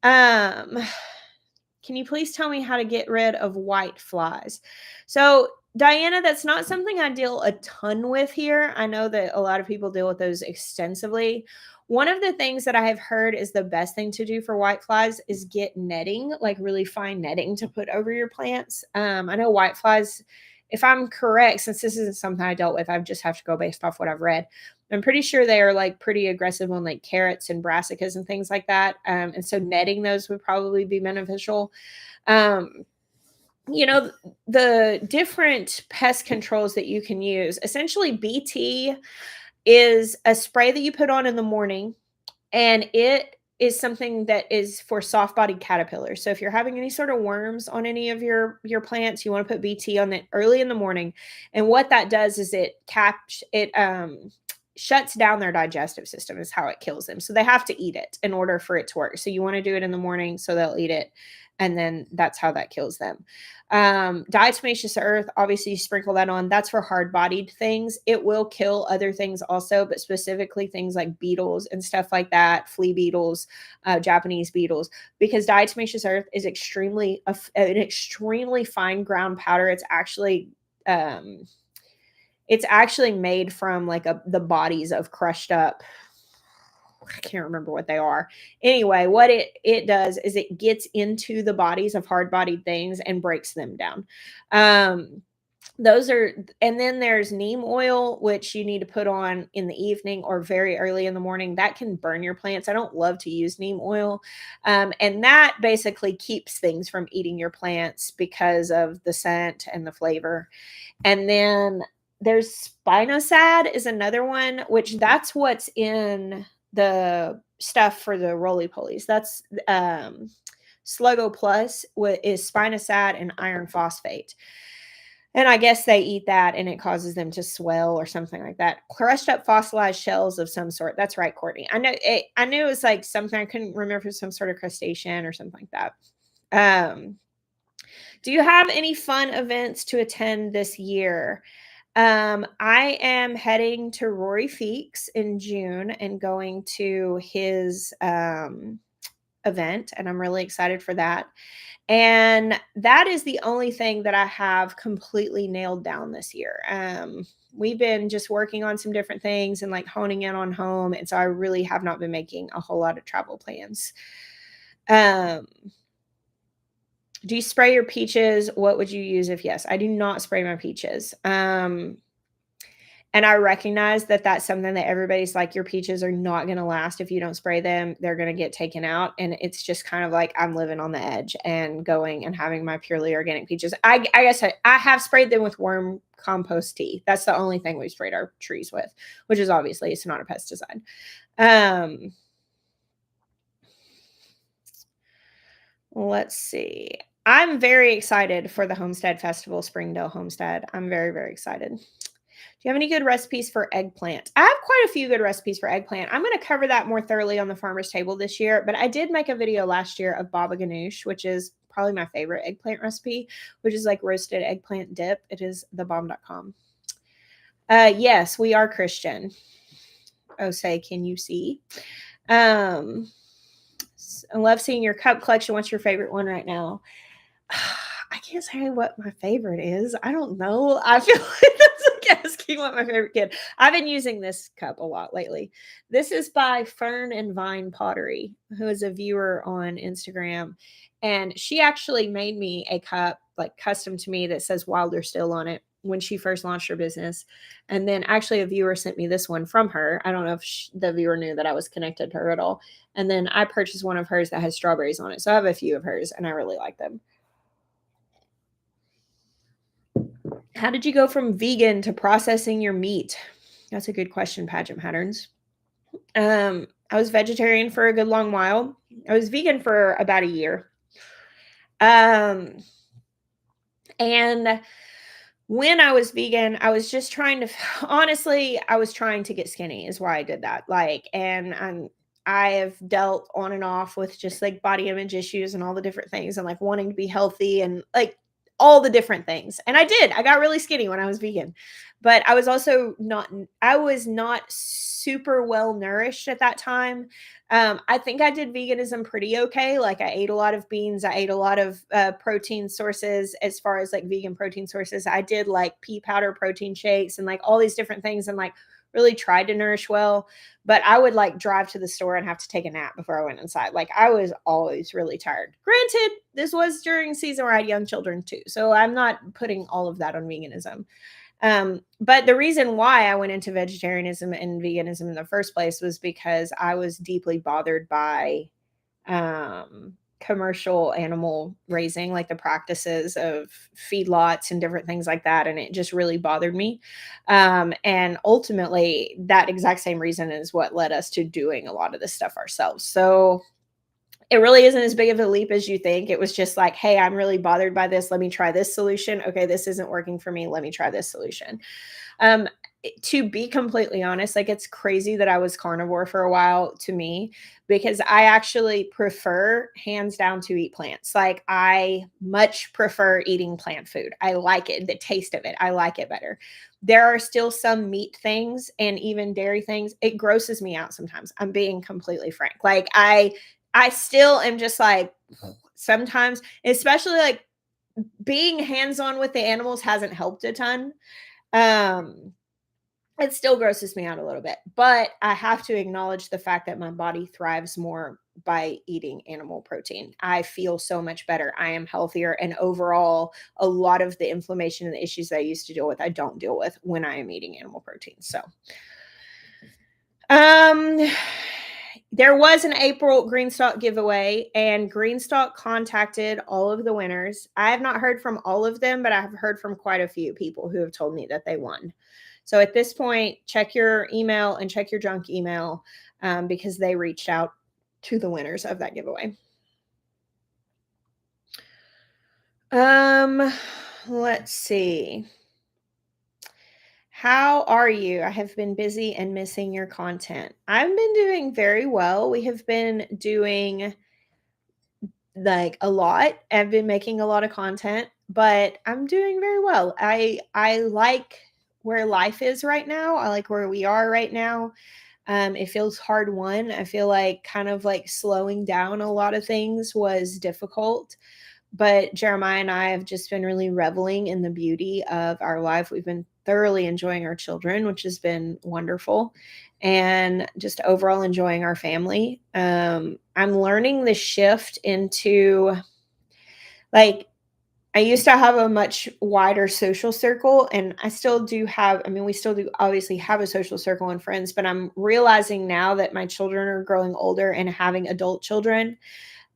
Can you please tell me how to get rid of white flies? So, Diana, that's not something I deal a ton with here. I know that a lot of people deal with those extensively. One of the things that I have heard is the best thing to do for white flies is get netting, like really fine netting to put over your plants. I know white flies, if I'm correct, since this isn't something I dealt with, I just have to go based off what I've read. I'm pretty sure they are like pretty aggressive on like carrots and brassicas and things like that. And so netting those would probably be beneficial. The different pest controls that you can use, essentially BT is a spray that you put on in the morning, and it is something that is for soft-bodied caterpillars. So if you're having any sort of worms on any of your plants, you want to put BT on it early in the morning. And what that does is it shuts down their digestive system is how it kills them. So they have to eat it in order for it to work. So you want to do it in the morning so they'll eat it. And then that's how that kills them. Diatomaceous earth, obviously you sprinkle that on. That's for hard-bodied things. It will kill other things also, but specifically things like beetles and stuff like that, flea beetles, Japanese beetles, because diatomaceous earth is an extremely fine ground powder. It's actually made from like the bodies of crushed up I can't remember what they are. Anyway, what it does is it gets into the bodies of hard-bodied things and breaks them down. Um, those are, and then there's neem oil, which you need to put on in the evening or very early in the morning. That can burn your plants. I don't love to use neem oil. And that basically keeps things from eating your plants because of the scent and the flavor. And then there's spinosad is another one, which that's what's in the stuff for the roly-polies. That's Sluggo Plus is spinosad and iron phosphate. And I guess they eat that and it causes them to swell or something like that. Crushed up fossilized shells of some sort. That's right, Courtney. I knew it was like something, I couldn't remember if it was some sort of crustacean or something like that. Do you have any fun events to attend this year? I am heading to Rory Feeks in June and going to his event, and I'm really excited for that. And that is the only thing that I have completely nailed down this year. We've been just working on some different things and like honing in on home. And so I really have not been making a whole lot of travel plans. Do you spray your peaches? What would you use if yes? I do not spray my peaches. And I recognize that that's something that everybody's like, your peaches are not going to last if you don't spray them. They're going to get taken out. And it's just kind of like I'm living on the edge and going and having my purely organic peaches. I guess I have sprayed them with worm compost tea. That's the only thing we've sprayed our trees with, which is obviously it's not a pesticide. Let's see. I'm very excited for the Homestead Festival, Springdale Homestead. I'm very, very excited. Do you have any good recipes for eggplant? I have quite a few good recipes for eggplant. I'm going to cover that more thoroughly on the Farmer's Table this year, but I did make a video last year of baba ganoush, which is probably my favorite eggplant recipe, which is like roasted eggplant dip. It is thebomb.com. Yes, we are Christian. Oh, say, can you see? I love seeing your cup collection. What's your favorite one right now? I can't say what my favorite is. I don't know. I feel like that's like asking what my favorite kid. I've been using this cup a lot lately. This is by Fern and Vine Pottery, who is a viewer on Instagram. And she actually made me a cup like custom to me that says Wilder Still on it when she first launched her business. And then actually a viewer sent me this one from her. I don't know if the viewer knew that I was connected to her at all. And then I purchased one of hers that has strawberries on it. So I have a few of hers and I really like them. How did you go from vegan to processing your meat? That's a good question, Pageant Patterns. I was vegetarian for a good long while. I was vegan for about a year. And when I was vegan, I was just trying to, honestly, I was trying to get skinny is why I did that. Like, and I have dealt on and off with just like body image issues and all the different things and like wanting to be healthy and like all the different things. And I got really skinny when I was vegan, but I was also I was not super well nourished at that time. I think I did veganism pretty okay. Like I ate a lot of beans. I ate a lot of protein sources as far as like vegan protein sources. I did like pea powder protein shakes and like all these different things and like really tried to nourish well, but I would like drive to the store and have to take a nap before I went inside. Like I was always really tired. Granted, this was during season where I had young children too. So I'm not putting all of that on veganism. But the reason why I went into vegetarianism and veganism in the first place was because I was deeply bothered by commercial animal raising, like the practices of feedlots and different things like that. And it just really bothered me. And ultimately, that exact same reason is what led us to doing a lot of this stuff ourselves. So it really isn't as big of a leap as you think. It was just like, hey, I'm really bothered by this. Let me try this solution. Okay, this isn't working for me. Let me try this solution. To be completely honest, like it's crazy that I was carnivore for a while to me, because I actually prefer hands down to eat plants. Like I much prefer eating plant food. I like it, the taste of it. I like it better. There are still some meat things and even dairy things. It grosses me out sometimes. I'm being completely frank. Like I still am just like sometimes, especially like being hands-on with the animals hasn't helped a ton. It still grosses me out a little bit, but I have to acknowledge the fact that my body thrives more by eating animal protein. I feel so much better. I am healthier, and overall, a lot of the inflammation and the issues that I used to deal with, I don't deal with when I am eating animal protein. So, um, there was an April Greenstock giveaway, and Greenstock contacted all of the winners. I have not heard from all of them, but I have heard from quite a few people who have told me that they won. So at this point, check your email and check your junk email, because they reached out to the winners of that giveaway. Let's see. How are you? I have been busy and missing your content. I've been doing very well. We have been doing like a lot. I've been making a lot of content, but I'm doing very well. I like where life is right now. I like where we are right now. It feels hard won. I feel like kind of like slowing down a lot of things was difficult. But Jeremiah and I have just been really reveling in the beauty of our life. We've been thoroughly enjoying our children, which has been wonderful, and just overall enjoying our family. I'm learning the shift into like, I used to have a much wider social circle, and I still do have, I mean, we still do obviously have a social circle and friends, but I'm realizing now that my children are growing older and having adult children,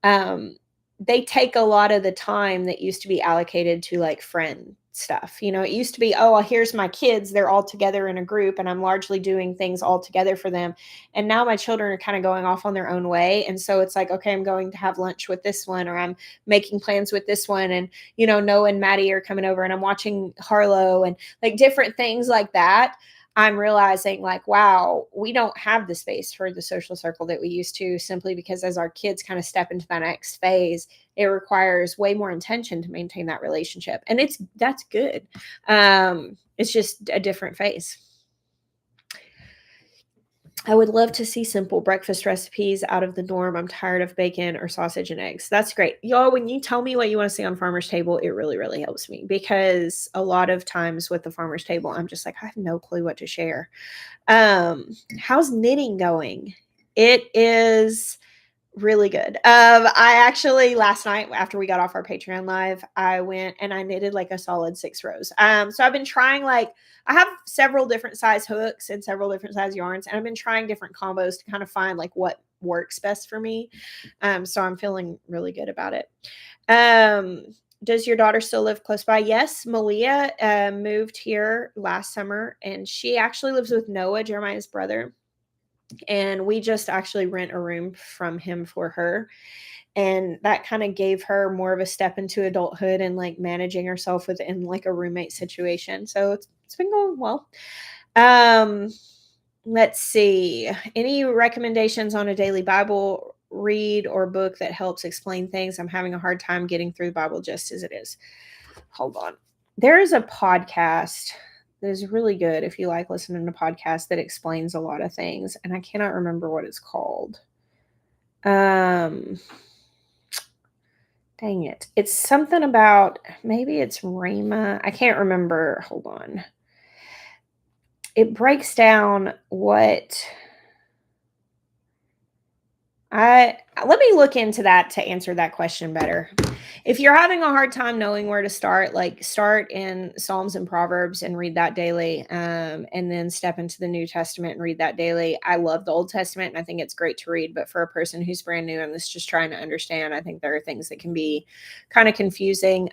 um, they take a lot of the time that used to be allocated to like friend stuff. You know, it used to be, oh, well, here's my kids, they're all together in a group, and I'm largely doing things all together for them. And now my children are kind of going off on their own way. And so it's like, okay, I'm going to have lunch with this one, or I'm making plans with this one. And, you know, Noah and Maddie are coming over, and I'm watching Harlow and like different things like that. I'm realizing like, wow, we don't have the space for the social circle that we used to, simply because as our kids kind of step into that next phase, it requires way more intention to maintain that relationship. And that's good. It's just a different phase. I would love to see simple breakfast recipes out of the norm. I'm tired of bacon or sausage and eggs. That's great. Y'all, when you tell me what you want to see on Farmer's Table, it really, really helps me, because a lot of times with the Farmer's Table, I'm just like, I have no clue what to share. How's knitting going? It is really good. I actually last night after we got off our Patreon live, I went and I knitted like a solid 6 rows. So I've been trying, like, I have several different size hooks and several different size yarns, and I've been trying different combos to kind of find like what works best for me. So I'm feeling really good about it. Does your daughter still live close by? Yes, Malia moved here last summer, and she actually lives with Noah, Jeremiah's brother. And we just actually rent a room from him for her. And that kind of gave her more of a step into adulthood and like managing herself within like a roommate situation. So it's been going well. Let's see. Any recommendations on a daily Bible read or book that helps explain things? I'm having a hard time getting through the Bible just as it is. Hold on. There is a podcast that is really good if you like listening to podcasts that explains a lot of things, and I cannot remember what it's called. Dang it. It's something about, maybe it's Rhema. I can't remember. Hold on. It breaks down what let me look into that to answer that question better. If you're having a hard time knowing where to start, like start in Psalms and Proverbs and read that daily, and then step into the New Testament and read that daily. I love the Old Testament and I think it's great to read, but for a person who's brand new and is just trying to understand, I think there are things that can be kind of confusing.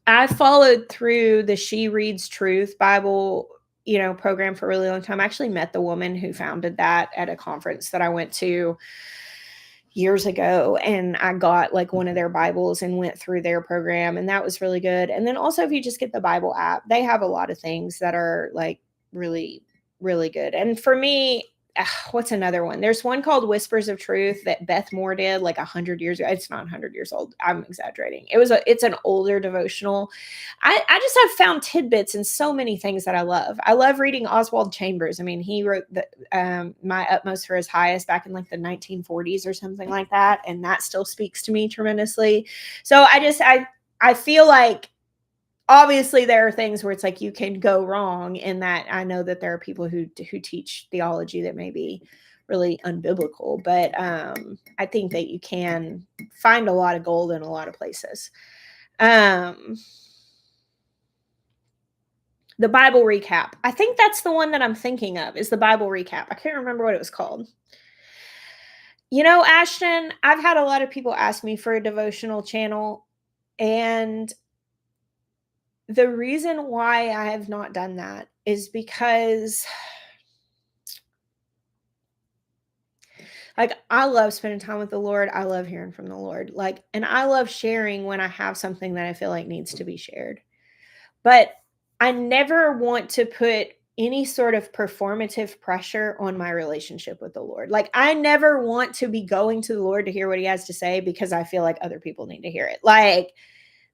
I followed through the She Reads Truth Bible program for a really long time. I actually met the woman who founded that at a conference that I went to years ago, and I got like one of their Bibles and went through their program, and that was really good. And then also, if you just get the Bible app, they have a lot of things that are like really, really good. And for me, what's another one? There's one called Whispers of Truth that Beth Moore did like 100 years ago. It's not 100 years old. I'm exaggerating. It's an older devotional. I just have found tidbits in so many things that I love. I love reading Oswald Chambers. I mean, he wrote My Utmost for His Highest back in like the 1940s or something like that. And that still speaks to me tremendously. So I feel like obviously there are things where it's like you can go wrong in that. I know that there are people who teach theology that may be really unbiblical, but I think that you can find a lot of gold in a lot of places. The Bible recap. I think that's the one that I'm thinking of, is the Bible recap. I can't remember what it was called. You know, Ashton, I've had a lot of people ask me for a devotional channel, and the reason why I have not done that is because, like, I love spending time with the Lord. I love hearing from the Lord. Like, and I love sharing when I have something that I feel like needs to be shared. But I never want to put any sort of performative pressure on my relationship with the Lord. Like, I never want to be going to the Lord to hear what he has to say because I feel like other people need to hear it. Like,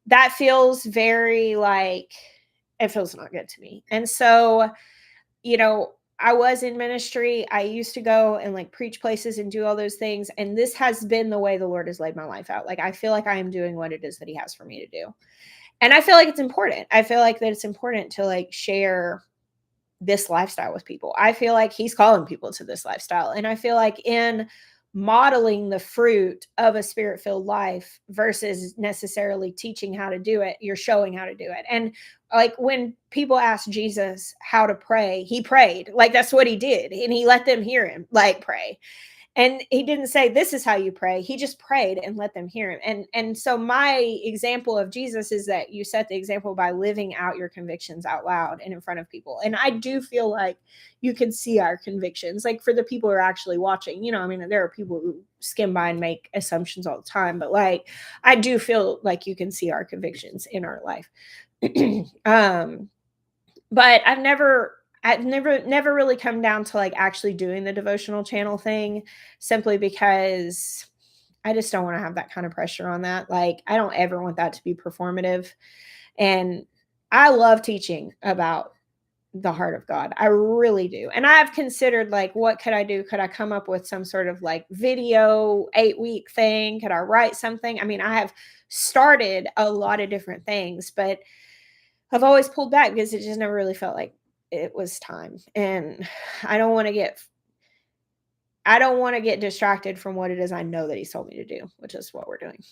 that feels very like, it feels not good to me. And so, you know, I was in ministry. I used to go and like preach places and do all those things. And this has been the way the Lord has laid my life out. Like, I feel like I am doing what it is that he has for me to do. And I feel like it's important. I feel like that it's important to like share this lifestyle with people. I feel like he's calling people to this lifestyle. And I feel like in modeling the fruit of a spirit-filled life versus necessarily teaching how to do it, you're showing how to do it. And like when people ask Jesus how to pray, he prayed. Like, that's what he did. And he let them hear him like pray. And he didn't say, this is how you pray. He just prayed and let them hear him. And so my example of Jesus is that you set the example by living out your convictions out loud and in front of people. And I do feel like you can see our convictions, like for the people who are actually watching. You know, I mean, there are people who skim by and make assumptions all the time, but like, I do feel like you can see our convictions in our life. But I've never really come down to like actually doing the devotional channel thing, simply because I just don't want to have that kind of pressure on that. Like, I don't ever want that to be performative. And I love teaching about the heart of God. I really do. And I've considered like, what could I do? Could I come up with some sort of like video 8-week thing? Could I write something? I mean, I have started a lot of different things, but I've always pulled back because it just never really felt like it was time. And I don't want to get distracted from what it is I know that he's told me to do, which is what we're doing.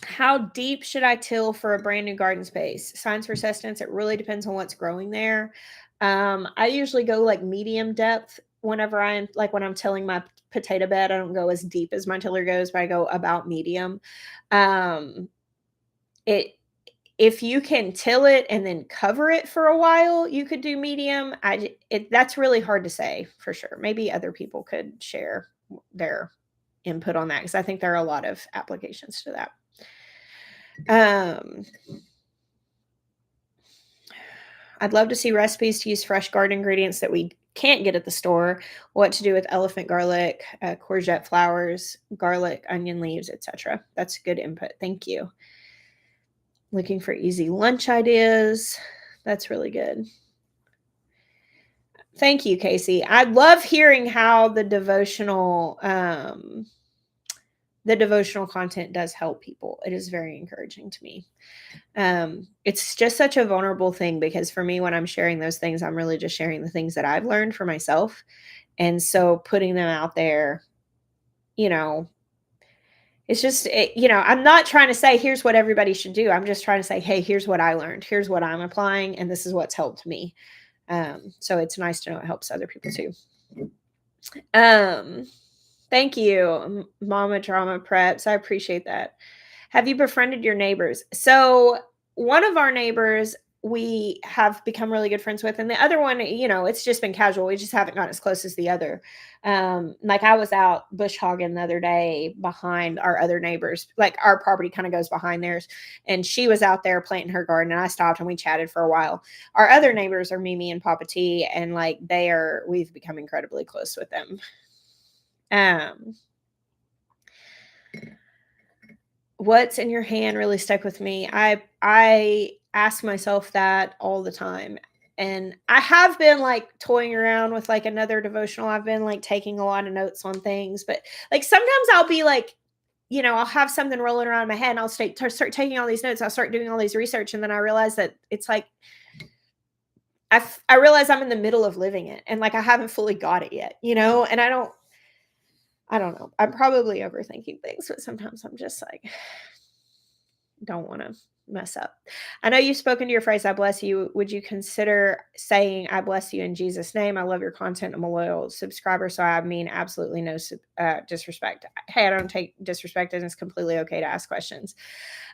How deep should I till for a brand new garden space? Science for sustenance. It really depends on what's growing there. I usually go like medium depth whenever I'm like, when I'm tilling my potato bed. I don't go as deep as my tiller goes, but I go about medium. If you can till it and then cover it for a while, you could do medium. That's really hard to say for sure. Maybe other people could share their input on that, because I think there are a lot of applications to that. I'd love to see recipes to use fresh garden ingredients that we can't get at the store. What to do with elephant garlic, courgette flowers, garlic, onion leaves, etc. That's good input. Thank you. Looking for easy lunch ideas. That's really good. Thank you, Casey. I love hearing how the devotional content does help people. It is very encouraging to me. It's just such a vulnerable thing, because for me, when I'm sharing those things, I'm really just sharing the things that I've learned for myself. And so putting them out there, you know, it's just, I'm not trying to say, here's what everybody should do. I'm just trying to say, hey, here's what I learned. Here's what I'm applying. And this is what's helped me. So it's nice to know it helps other people too. Thank you, Mama Drama Preps. I appreciate that. Have you befriended your neighbors? So one of our neighbors we have become really good friends with, and the other one, it's just been casual. We just haven't gotten as close as the other. Like, I was out bush hogging the other day behind our other neighbors. Like, our property kind of goes behind theirs, and she was out there planting her garden, and I stopped and we chatted for a while. Our other neighbors are Mimi and Papa T, and like we've become incredibly close with them. What's in your hand really stuck with me. I ask myself that all the time. And I have been like toying around with like another devotional. I've been like taking a lot of notes on things, but like sometimes I'll be like I'll have something rolling around in my head and I'll start taking all these notes. I'll start doing all these research. And then I realize that it's like, I realize I'm in the middle of living it and like I haven't fully got it yet, and I don't know. I'm probably overthinking things, but sometimes I'm just like, don't want to mess up. I know you've spoken to your phrase, I bless you. Would you consider saying, I bless you in Jesus' name? I love your content. I'm a loyal subscriber. So I mean, absolutely no disrespect. Hey, I don't take disrespect, and it's completely okay to ask questions.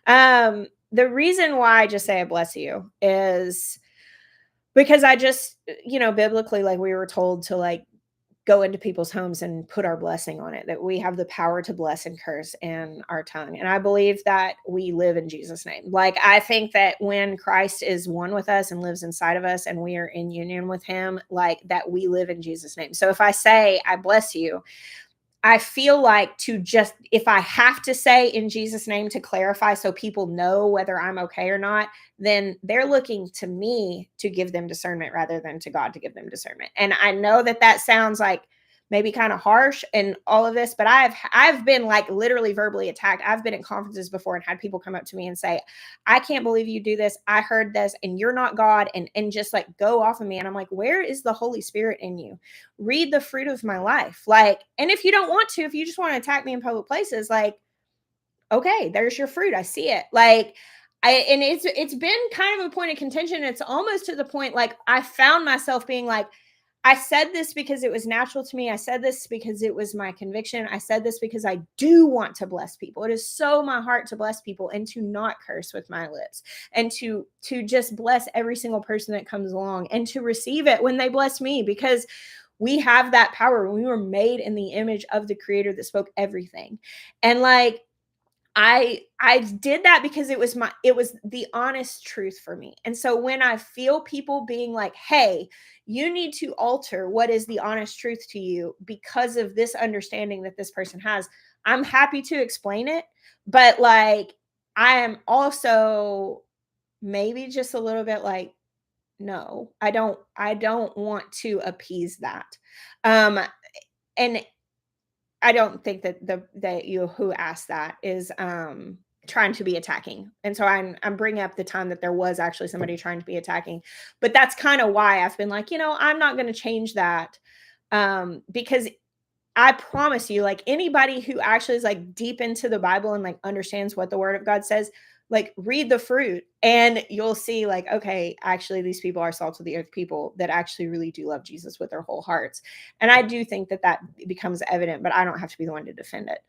The reason why I just say I bless you is because I just, biblically, like we were told to like go into people's homes and put our blessing on it, that we have the power to bless and curse in our tongue. And I believe that we live in Jesus' name. Like, I think that when Christ is one with us and lives inside of us and we are in union with him, like that we live in Jesus' name. So if I say, I bless you, I feel like if I have to say in Jesus' name to clarify so people know whether I'm okay or not, then they're looking to me to give them discernment rather than to God to give them discernment. And I know that sounds like maybe kind of harsh and all of this, but I've been like literally verbally attacked. I've been at conferences before and had people come up to me and say, I can't believe you do this. I heard this and you're not God, and just like go off of me. And I'm like, where is the Holy Spirit in you? Read the fruit of my life. Like, and if you don't want to, if you just want to attack me in public places, like, okay, there's your fruit. I see it. Like, and it's been kind of a point of contention. It's almost to the point, like, I found myself being like, I said this because it was natural to me. I said this because it was my conviction. I said this because I do want to bless people. It is so my heart to bless people and to not curse with my lips, and to just bless every single person that comes along, and to receive it when they bless me, because we have that power. We were made in the image of the creator that spoke everything. And like, I did that because it was the honest truth for me. And so when I feel people being like, hey, you need to alter what is the honest truth to you because of this understanding that this person has, I'm happy to explain it. But like, I am also maybe just a little bit like, no, I don't want to appease that. And I don't think that you who asked that is trying to be attacking. And so I'm bringing up the time that there was actually somebody trying to be attacking. But that's kind of why I've been like, I'm not going to change that, because I promise you, like, anybody who actually is like deep into the Bible and like understands what the word of God says, like, read the fruit and you'll see, like, okay, actually these people are salt of the earth people that actually really do love Jesus with their whole hearts. And I do think that becomes evident, but I don't have to be the one to defend it.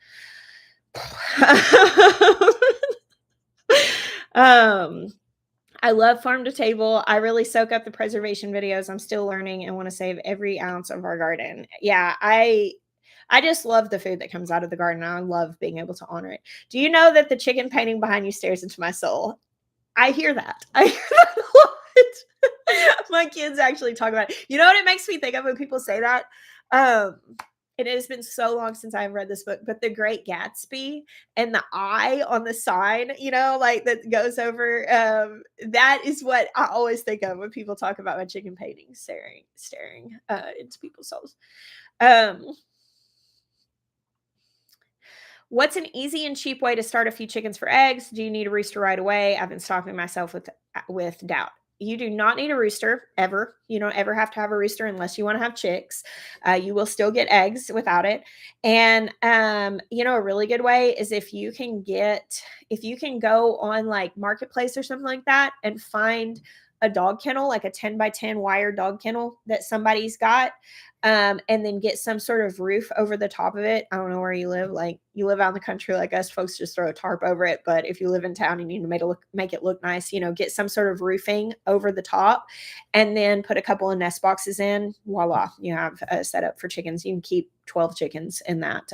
um I love farm to table. I really soak up the preservation videos. I'm still learning and want to save every ounce of our garden. Yeah, I just love the food that comes out of the garden. I love being able to honor it. Do you know that the chicken painting behind you stares into my soul? I hear that. I hear that a lot. My kids actually talk about it. You know what it makes me think of when people say that? Um, and it has been so long since I've read this book, but The Great Gatsby and the eye on the sign, like that goes over. That is what I always think of when people talk about my chicken painting staring into people's souls. Um, What's an easy and cheap way to start a few chickens for eggs? Do you need a rooster right away? I've been stopping myself with doubt. You do not need a rooster ever. You don't ever have to have a rooster unless you want to have chicks. You will still get eggs without it. And a really good way is if you can go on like Marketplace or something like that and find a dog kennel, like a 10 by 10 wire dog kennel that somebody's got, and then get some sort of roof over the top of it. I don't know where you live. Like, you live out in the country like us, folks just throw a tarp over it. But if you live in town, you need to make it look nice. Get some sort of roofing over the top, and then put a couple of nest boxes in. Voila, you have a setup for chickens. You can keep 12 chickens in that.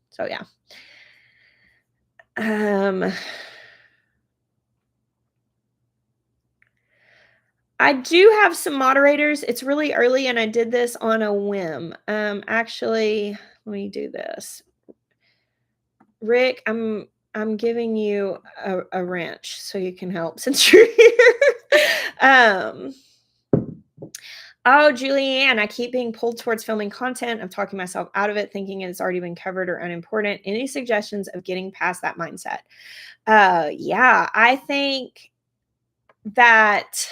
So yeah. I do have some moderators. It's really early and I did this on a whim. Actually, let me do this. Rick, I'm giving you a wrench so you can help since you're here. Oh, Julianne, I keep being pulled towards filming content. I'm talking myself out of it, thinking it's already been covered or unimportant. Any suggestions of getting past that mindset? Yeah, I think that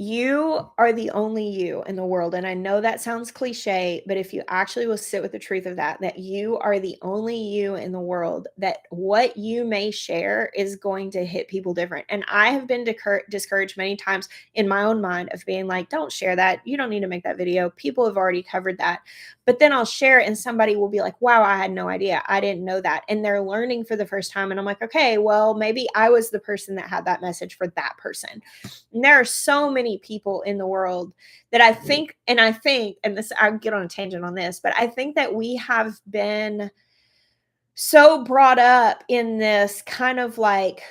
you are the only you in the world, and I know that sounds cliche, but if you actually will sit with the truth of that, that you are the only you in the world, that what you may share is going to hit people different. And I have been discouraged many times in my own mind of being like, don't share that. You don't need to make that video. People have already covered that. But then I'll share it and somebody will be like, wow, I had no idea. I didn't know that. And they're learning for the first time. And I'm like, okay, well, maybe I was the person that had that message for that person. And there are so many people in the world that and this, I'll get on a tangent on this, but I think that we have been so brought up in this kind of like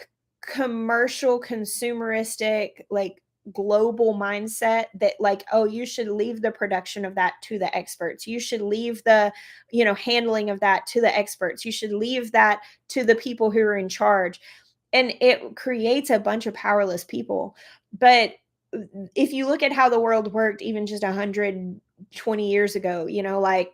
commercial, consumeristic, like global mindset that like, oh, you should leave the production of that to the experts. You should leave the, handling of that to the experts. You should leave that to the people who are in charge. And it creates a bunch of powerless people. But if you look at how the world worked even just 120 years ago, like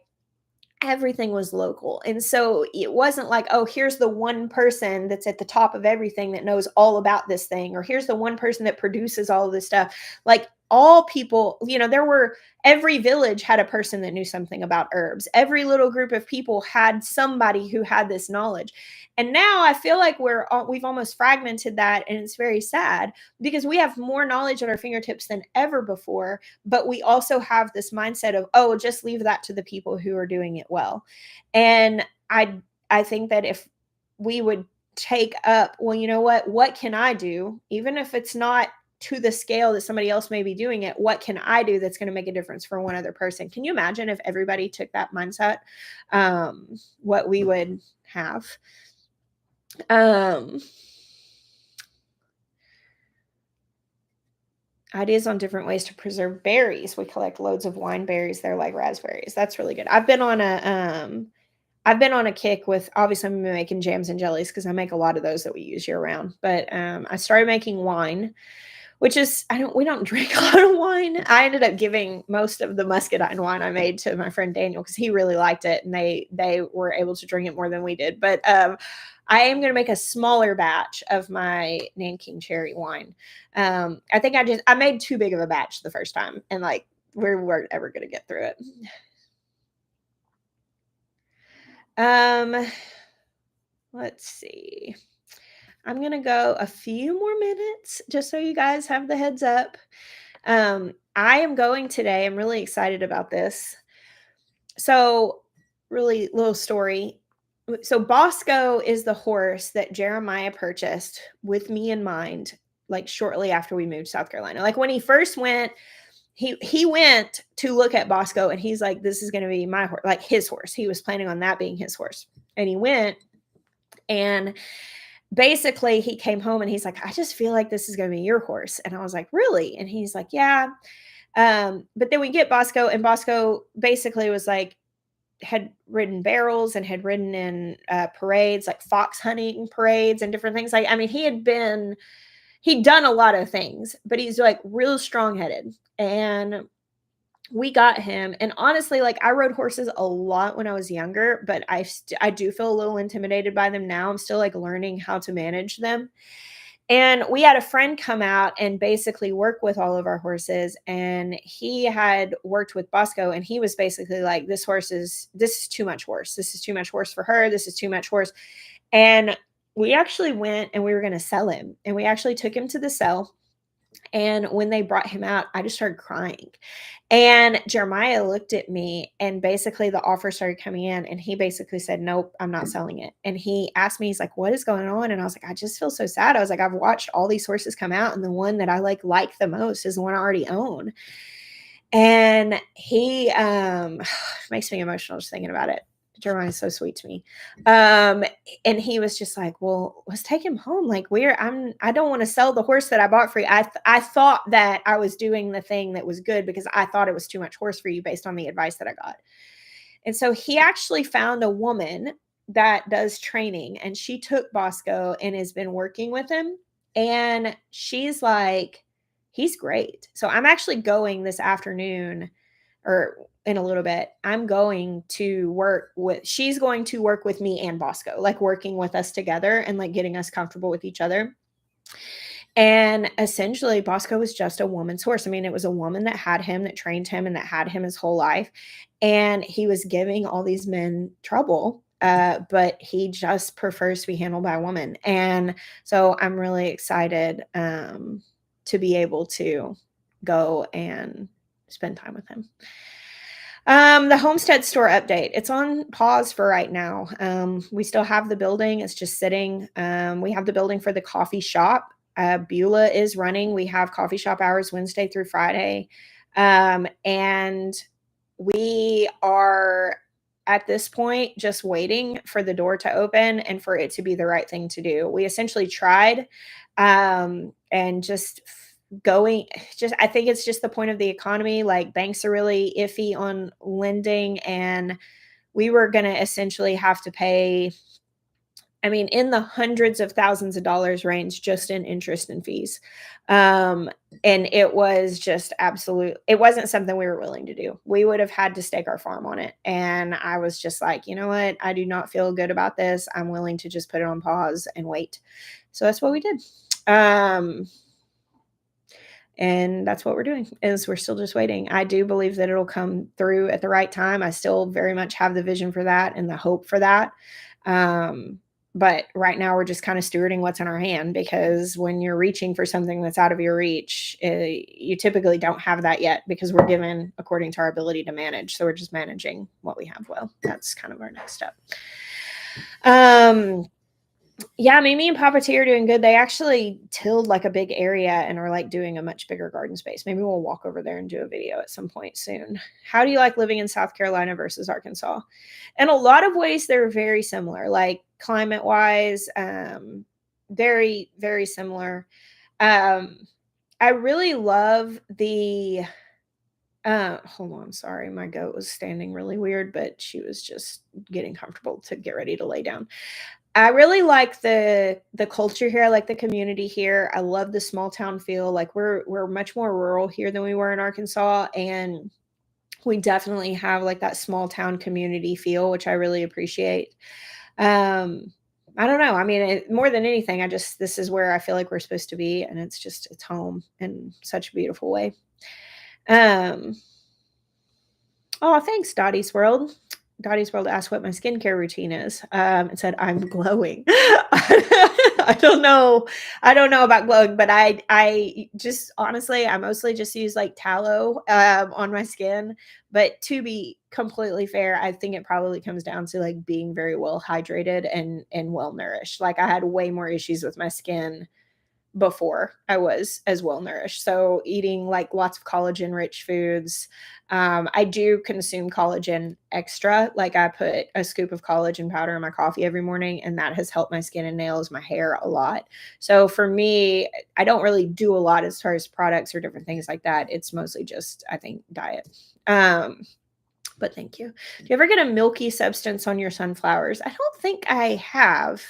everything was local. And so it wasn't like, oh, here's the one person that's at the top of everything that knows all about this thing, or here's the one person that produces all of this stuff. Like all people, every village had a person that knew something about herbs. Every little group of people had somebody who had this knowledge. And now I feel like we've almost fragmented that, and it's very sad because we have more knowledge at our fingertips than ever before, but we also have this mindset of, oh, just leave that to the people who are doing it well. And I think that if we would take up, well, you know what can I do, even if it's not to the scale that somebody else may be doing it, what can I do that's going to make a difference for one other person? Can you imagine if everybody took that mindset, what we would have? Ideas on different ways to preserve berries. We collect loads of wine berries. They're like raspberries. That's really good. I've been on a kick with, obviously I'm making jams and jellies because I make a lot of those that we use year round. But I started making wine, which is we don't drink a lot of wine. I ended up giving most of the muscadine wine I made to my friend Daniel because he really liked it and they were able to drink it more than we did. But I am going to make a smaller batch of my Nanking cherry wine. I think I made too big of a batch the first time, and like we weren't ever going to get through it. Let's see. I'm going to go a few more minutes just so you guys have the heads up. I am going today. I'm really excited about this. So, really little story. So, Bosco is the horse that Jeremiah purchased with me in mind, like shortly after we moved to South Carolina. Like when he first went, he went to look at Bosco and he's like, this is going to be my horse, like his horse. He was planning on that being his horse. And he went and basically he came home and he's like, I just feel like this is going to be your horse. And I was like, really? And he's like, yeah. But then we get Bosco, and Bosco basically was like, had ridden barrels and had ridden in parades, like fox hunting parades and different things. Like, I mean, he'd done a lot of things, but he's like real strong headed. And we got him. And honestly, like I rode horses a lot when I was younger, but I do feel a little intimidated by them now. I'm still like learning how to manage them. And we had a friend come out and basically work with all of our horses. And he had worked with Bosco, and he was basically like, this is too much horse. This is too much horse for her. This is too much horse. And we actually went and we were going to sell him. And we actually took him to the sell. And when they brought him out, I just started crying. And Jeremiah looked at me, and basically the offer started coming in, and he basically said, nope, I'm not selling it. And he asked me, he's like, what is going on? And I was like, I just feel so sad. I was like, I've watched all these horses come out, and the one that I like the most is the one I already own. And he makes me emotional just thinking about it. Jeremiah is so sweet to me. And he was just like, well, let's take him home. Like I don't want to sell the horse that I bought for you. I thought that I was doing the thing that was good because I thought it was too much horse for you based on the advice that I got. And so he actually found a woman that does training, and she took Bosco and has been working with him. And she's like, he's great. So I'm actually going this afternoon, or in a little bit, I'm going to work with she's going to work with me and Bosco, like working with us together and like getting us comfortable with each other. And essentially, Bosco was just a woman's horse. I mean, it was a woman that had him, that trained him, and that had him his whole life. And he was giving all these men trouble, but he just prefers to be handled by a woman. And so I'm really excited to be able to go and spend time with him. The Homestead store update. It's on pause for right now. We still have the building. It's just sitting. We have the building for the coffee shop. Beulah is running. We have coffee shop hours Wednesday through Friday. And we are at this point just waiting for the door to open and for it to be the right thing to do. We essentially tried and just going, just I think it's just the point of the economy. Like, banks are really iffy on lending, and we were going to essentially have to pay, I mean, in the hundreds of thousands of dollars range just in interest and fees. And it was just it wasn't something we were willing to do. We would have had to stake our farm on it. And I was just like, you know what? I do not feel good about this. I'm willing to just put it on pause and wait. So that's what we did. And that's what we're doing, is we're still just waiting. I do believe that it'll come through at the right time. I still very much have the vision for that and the hope for that. But right now we're just kind of stewarding what's in our hand, because when you're reaching for something that's out of your reach, you typically don't have that yet, because we're given according to our ability to manage. So we're just managing what we have. Well, that's kind of our next step. Yeah, Mimi and Papa T are doing good. They actually tilled like a big area and are like doing a much bigger garden space. Maybe we'll walk over there and do a video at some point soon. How do you like living in South Carolina versus Arkansas? In a lot of ways, they're very similar, like climate wise, very, very similar. I really love the, hold on, sorry, my goat was standing really weird, but she was just getting comfortable to get ready to lay down. I really like the culture here. I like the community here. I love the small town feel. Like, we're much more rural here than we were in Arkansas, and we definitely have like that small town community feel, which I really appreciate. I don't know. I mean, more than anything, this is where I feel like we're supposed to be, and it's home in such a beautiful way. Oh, thanks, Dottie's World. Dottie's World asked what my skincare routine is. And said, I'm glowing. I don't know about glowing, but I just, honestly, I mostly just use like tallow on my skin. But to be completely fair, I think it probably comes down to like being very well hydrated and well nourished. Like, I had way more issues with my skin before I was as well nourished. So eating like lots of collagen rich foods. I do consume collagen extra. Like, I put a scoop of collagen powder in my coffee every morning, and that has helped my skin and nails, my hair a lot. So for me, I don't really do a lot as far as products or different things like that. It's mostly just, I think, diet. But thank you. Do you ever get a milky substance on your sunflowers? I don't think I have.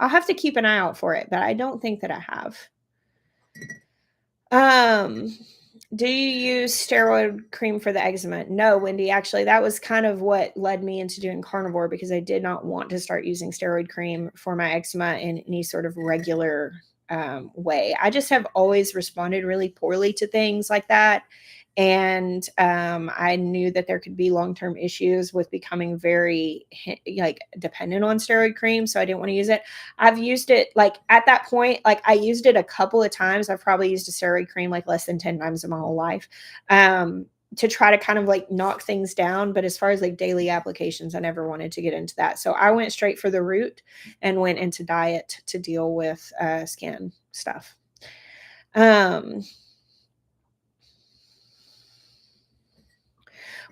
I'll have to keep an eye out for it, but I don't think that I have. Do you use steroid cream for the eczema? No, Wendy, actually, that was kind of what led me into doing carnivore, because I did not want to start using steroid cream for my eczema in any sort of regular way. I just have always responded really poorly to things like that. And I knew that there could be long-term issues with becoming very like dependent on steroid cream. So I didn't want to use it. I've used it like at that point, like I used it a couple of times. I've probably used a steroid cream like less than 10 times in my whole life to try to kind of like knock things down. But as far as like daily applications, I never wanted to get into that. So I went straight for the root and went into diet to deal with skin stuff.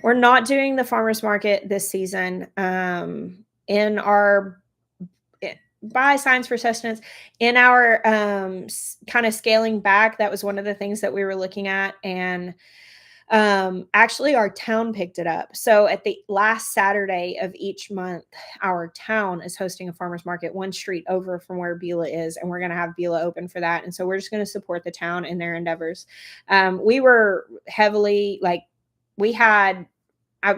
We're not doing the farmers market this season. In our by Signs for Sustenance, in our kind of scaling back, that was one of the things that we were looking at. And Actually, our town picked it up. So at the last Saturday of each month, our town is hosting a farmer's market one street over from where Beulah is, and we're going to have Beulah open for that. And so we're just going to support the town in their endeavors. We were heavily like, we had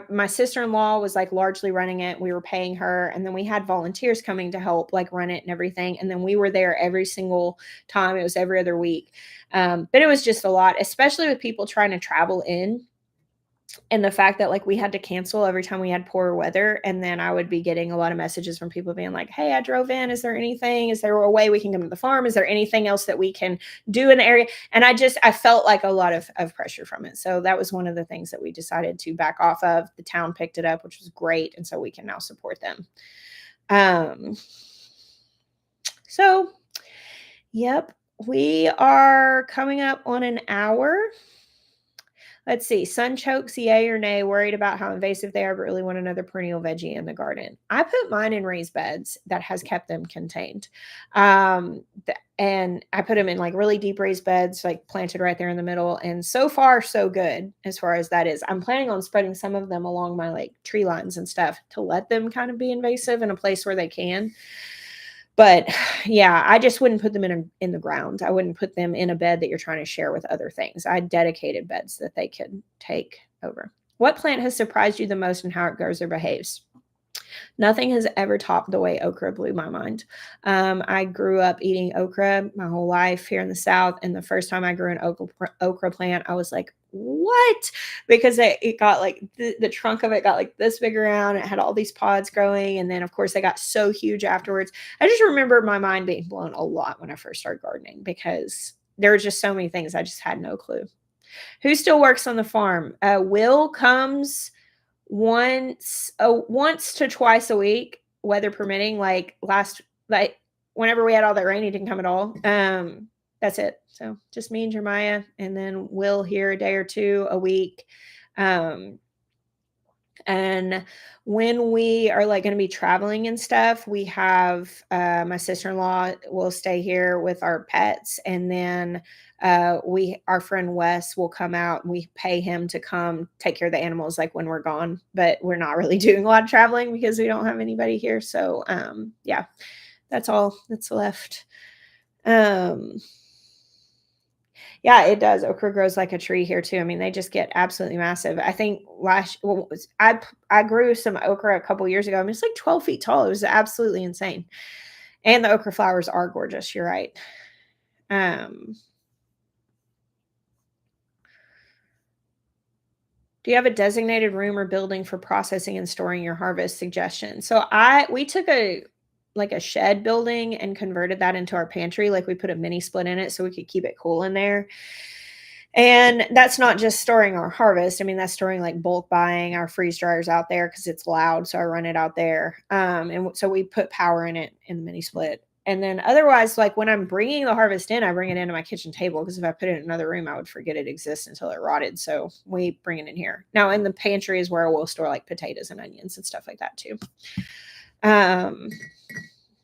my sister-in-law was like largely running it. We were paying her, and then we had volunteers coming to help like run it and everything. And then we were there every single time. It was every other week. But it was just a lot, especially with people trying to travel in, and the fact that like we had to cancel every time we had poor weather. And then I would be getting a lot of messages from people being like, hey, I drove in, is there anything, is there a way we can come to the farm, is there anything else that we can do in the area? And I felt like a lot of pressure from it. So that was one of the things that we decided to back off of. The town picked it up, which was great, and so we can now support them. So yep, we are coming up on an hour. Let's see. Sun chokes, yay or nay, worried about how invasive they are, but really want another perennial veggie in the garden. I put mine in raised beds that has kept them contained. And I put them in like really deep raised beds, like planted right there in the middle. And so far, so good as far as that is. I'm planning on spreading some of them along my like tree lines and stuff to let them kind of be invasive in a place where they can. But yeah, I just wouldn't put them in the ground. I wouldn't put them in a bed that you're trying to share with other things. I dedicated beds that they could take over. What plant has surprised you the most and how it grows or behaves? Nothing has ever topped the way okra blew my mind. I grew up eating okra my whole life here in the South. And the first time I grew an okra plant, I was like, what? Because it got like the trunk of it got like this big around. It had all these pods growing. And then, of course, they got so huge afterwards. I just remember my mind being blown a lot when I first started gardening because there were just so many things I just had no clue. Who still works on the farm? Will comes once to twice a week, weather permitting. Like whenever we had all that rain, he didn't come at all. That's it. So just me and Jeremiah, and then Will here a day or two a week. And when we are like going to be traveling and stuff, we have my sister-in-law will stay here with our pets, and then our friend Wes will come out, and we pay him to come take care of the animals like when we're gone. But we're not really doing a lot of traveling because we don't have anybody here. So yeah, that's all that's left. Yeah, it does. Okra grows like a tree here too. I mean, they just get absolutely massive. I think I grew some okra a couple years ago. I mean, it's like 12 feet tall. It was absolutely insane. And the okra flowers are gorgeous. You're right. Do you have a designated room or building for processing and storing your harvest? Suggestion. So we took a shed building and converted that into our pantry. Like we put a mini split in it so we could keep it cool in there. And that's not just storing our harvest. I mean, that's storing like bulk buying our freeze dryers out there because it's loud. So I run it out there. And so we put power in it in the mini split. And then otherwise, like when I'm bringing the harvest in, I bring it into my kitchen table because if I put it in another room, I would forget it exists until it rotted. So we bring it in here. Now in the pantry is where we'll store like potatoes and onions and stuff like that too.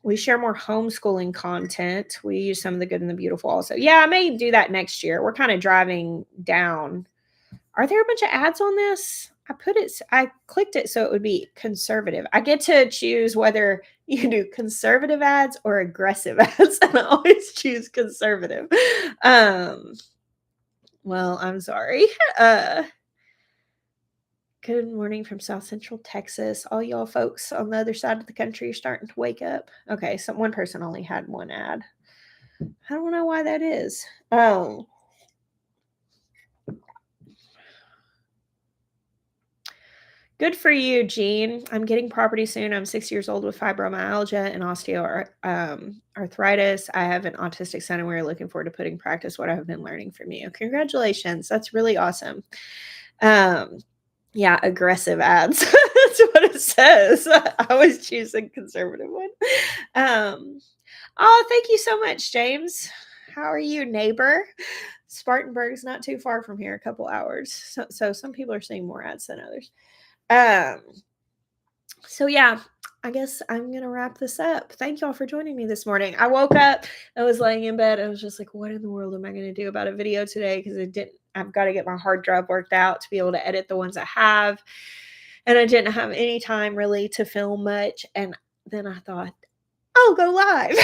We share more homeschooling content. We use some of the good and the beautiful also. Yeah, I may do that next year. We're kind of driving down. Are there a bunch of ads on this? I clicked it so it would be conservative. I get to choose whether you do conservative ads or aggressive ads, and I always choose conservative. Well, I'm sorry. Good morning from South Central Texas. All y'all folks on the other side of the country are starting to wake up. Okay, so one person only had one ad. I don't know why that is. Oh. Good for you, Jean. I'm getting property soon. I'm 6 years old with fibromyalgia and osteoarthritis. I have an autistic son, and we're looking forward to putting practice what I've been learning from you. Congratulations. That's really awesome. Yeah, aggressive ads. That's what it says. I always choose a conservative one. Oh, thank you so much, James. How are you, neighbor? Spartanburg's not too far from here, a couple hours. So some people are seeing more ads than others. So yeah, I guess I'm gonna wrap this up. Thank y'all for joining me this morning. I woke up, I was laying in bed, I was just like, what in the world am I gonna do about a video today? Because I've got to get my hard drive worked out to be able to edit the ones I have. And I didn't have any time really to film much. And then I thought, oh, go live.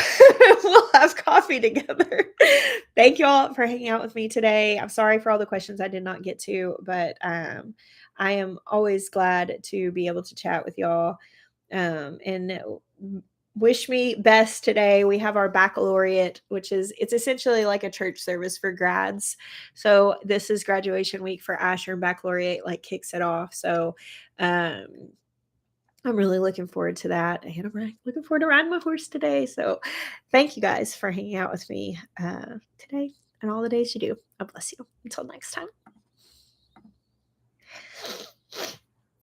We'll have coffee together. Thank you all for hanging out with me today. I'm sorry for all the questions I did not get to, but I am always glad to be able to chat with y'all. And wish me best today. We have our baccalaureate, which is it's essentially like a church service for grads. So this is graduation week for Asher, and baccalaureate like kicks it off. So um I'm really looking forward to that. And I'm looking forward to riding my horse today. So thank you guys for hanging out with me today and all the days you do. God bless you. Until next time.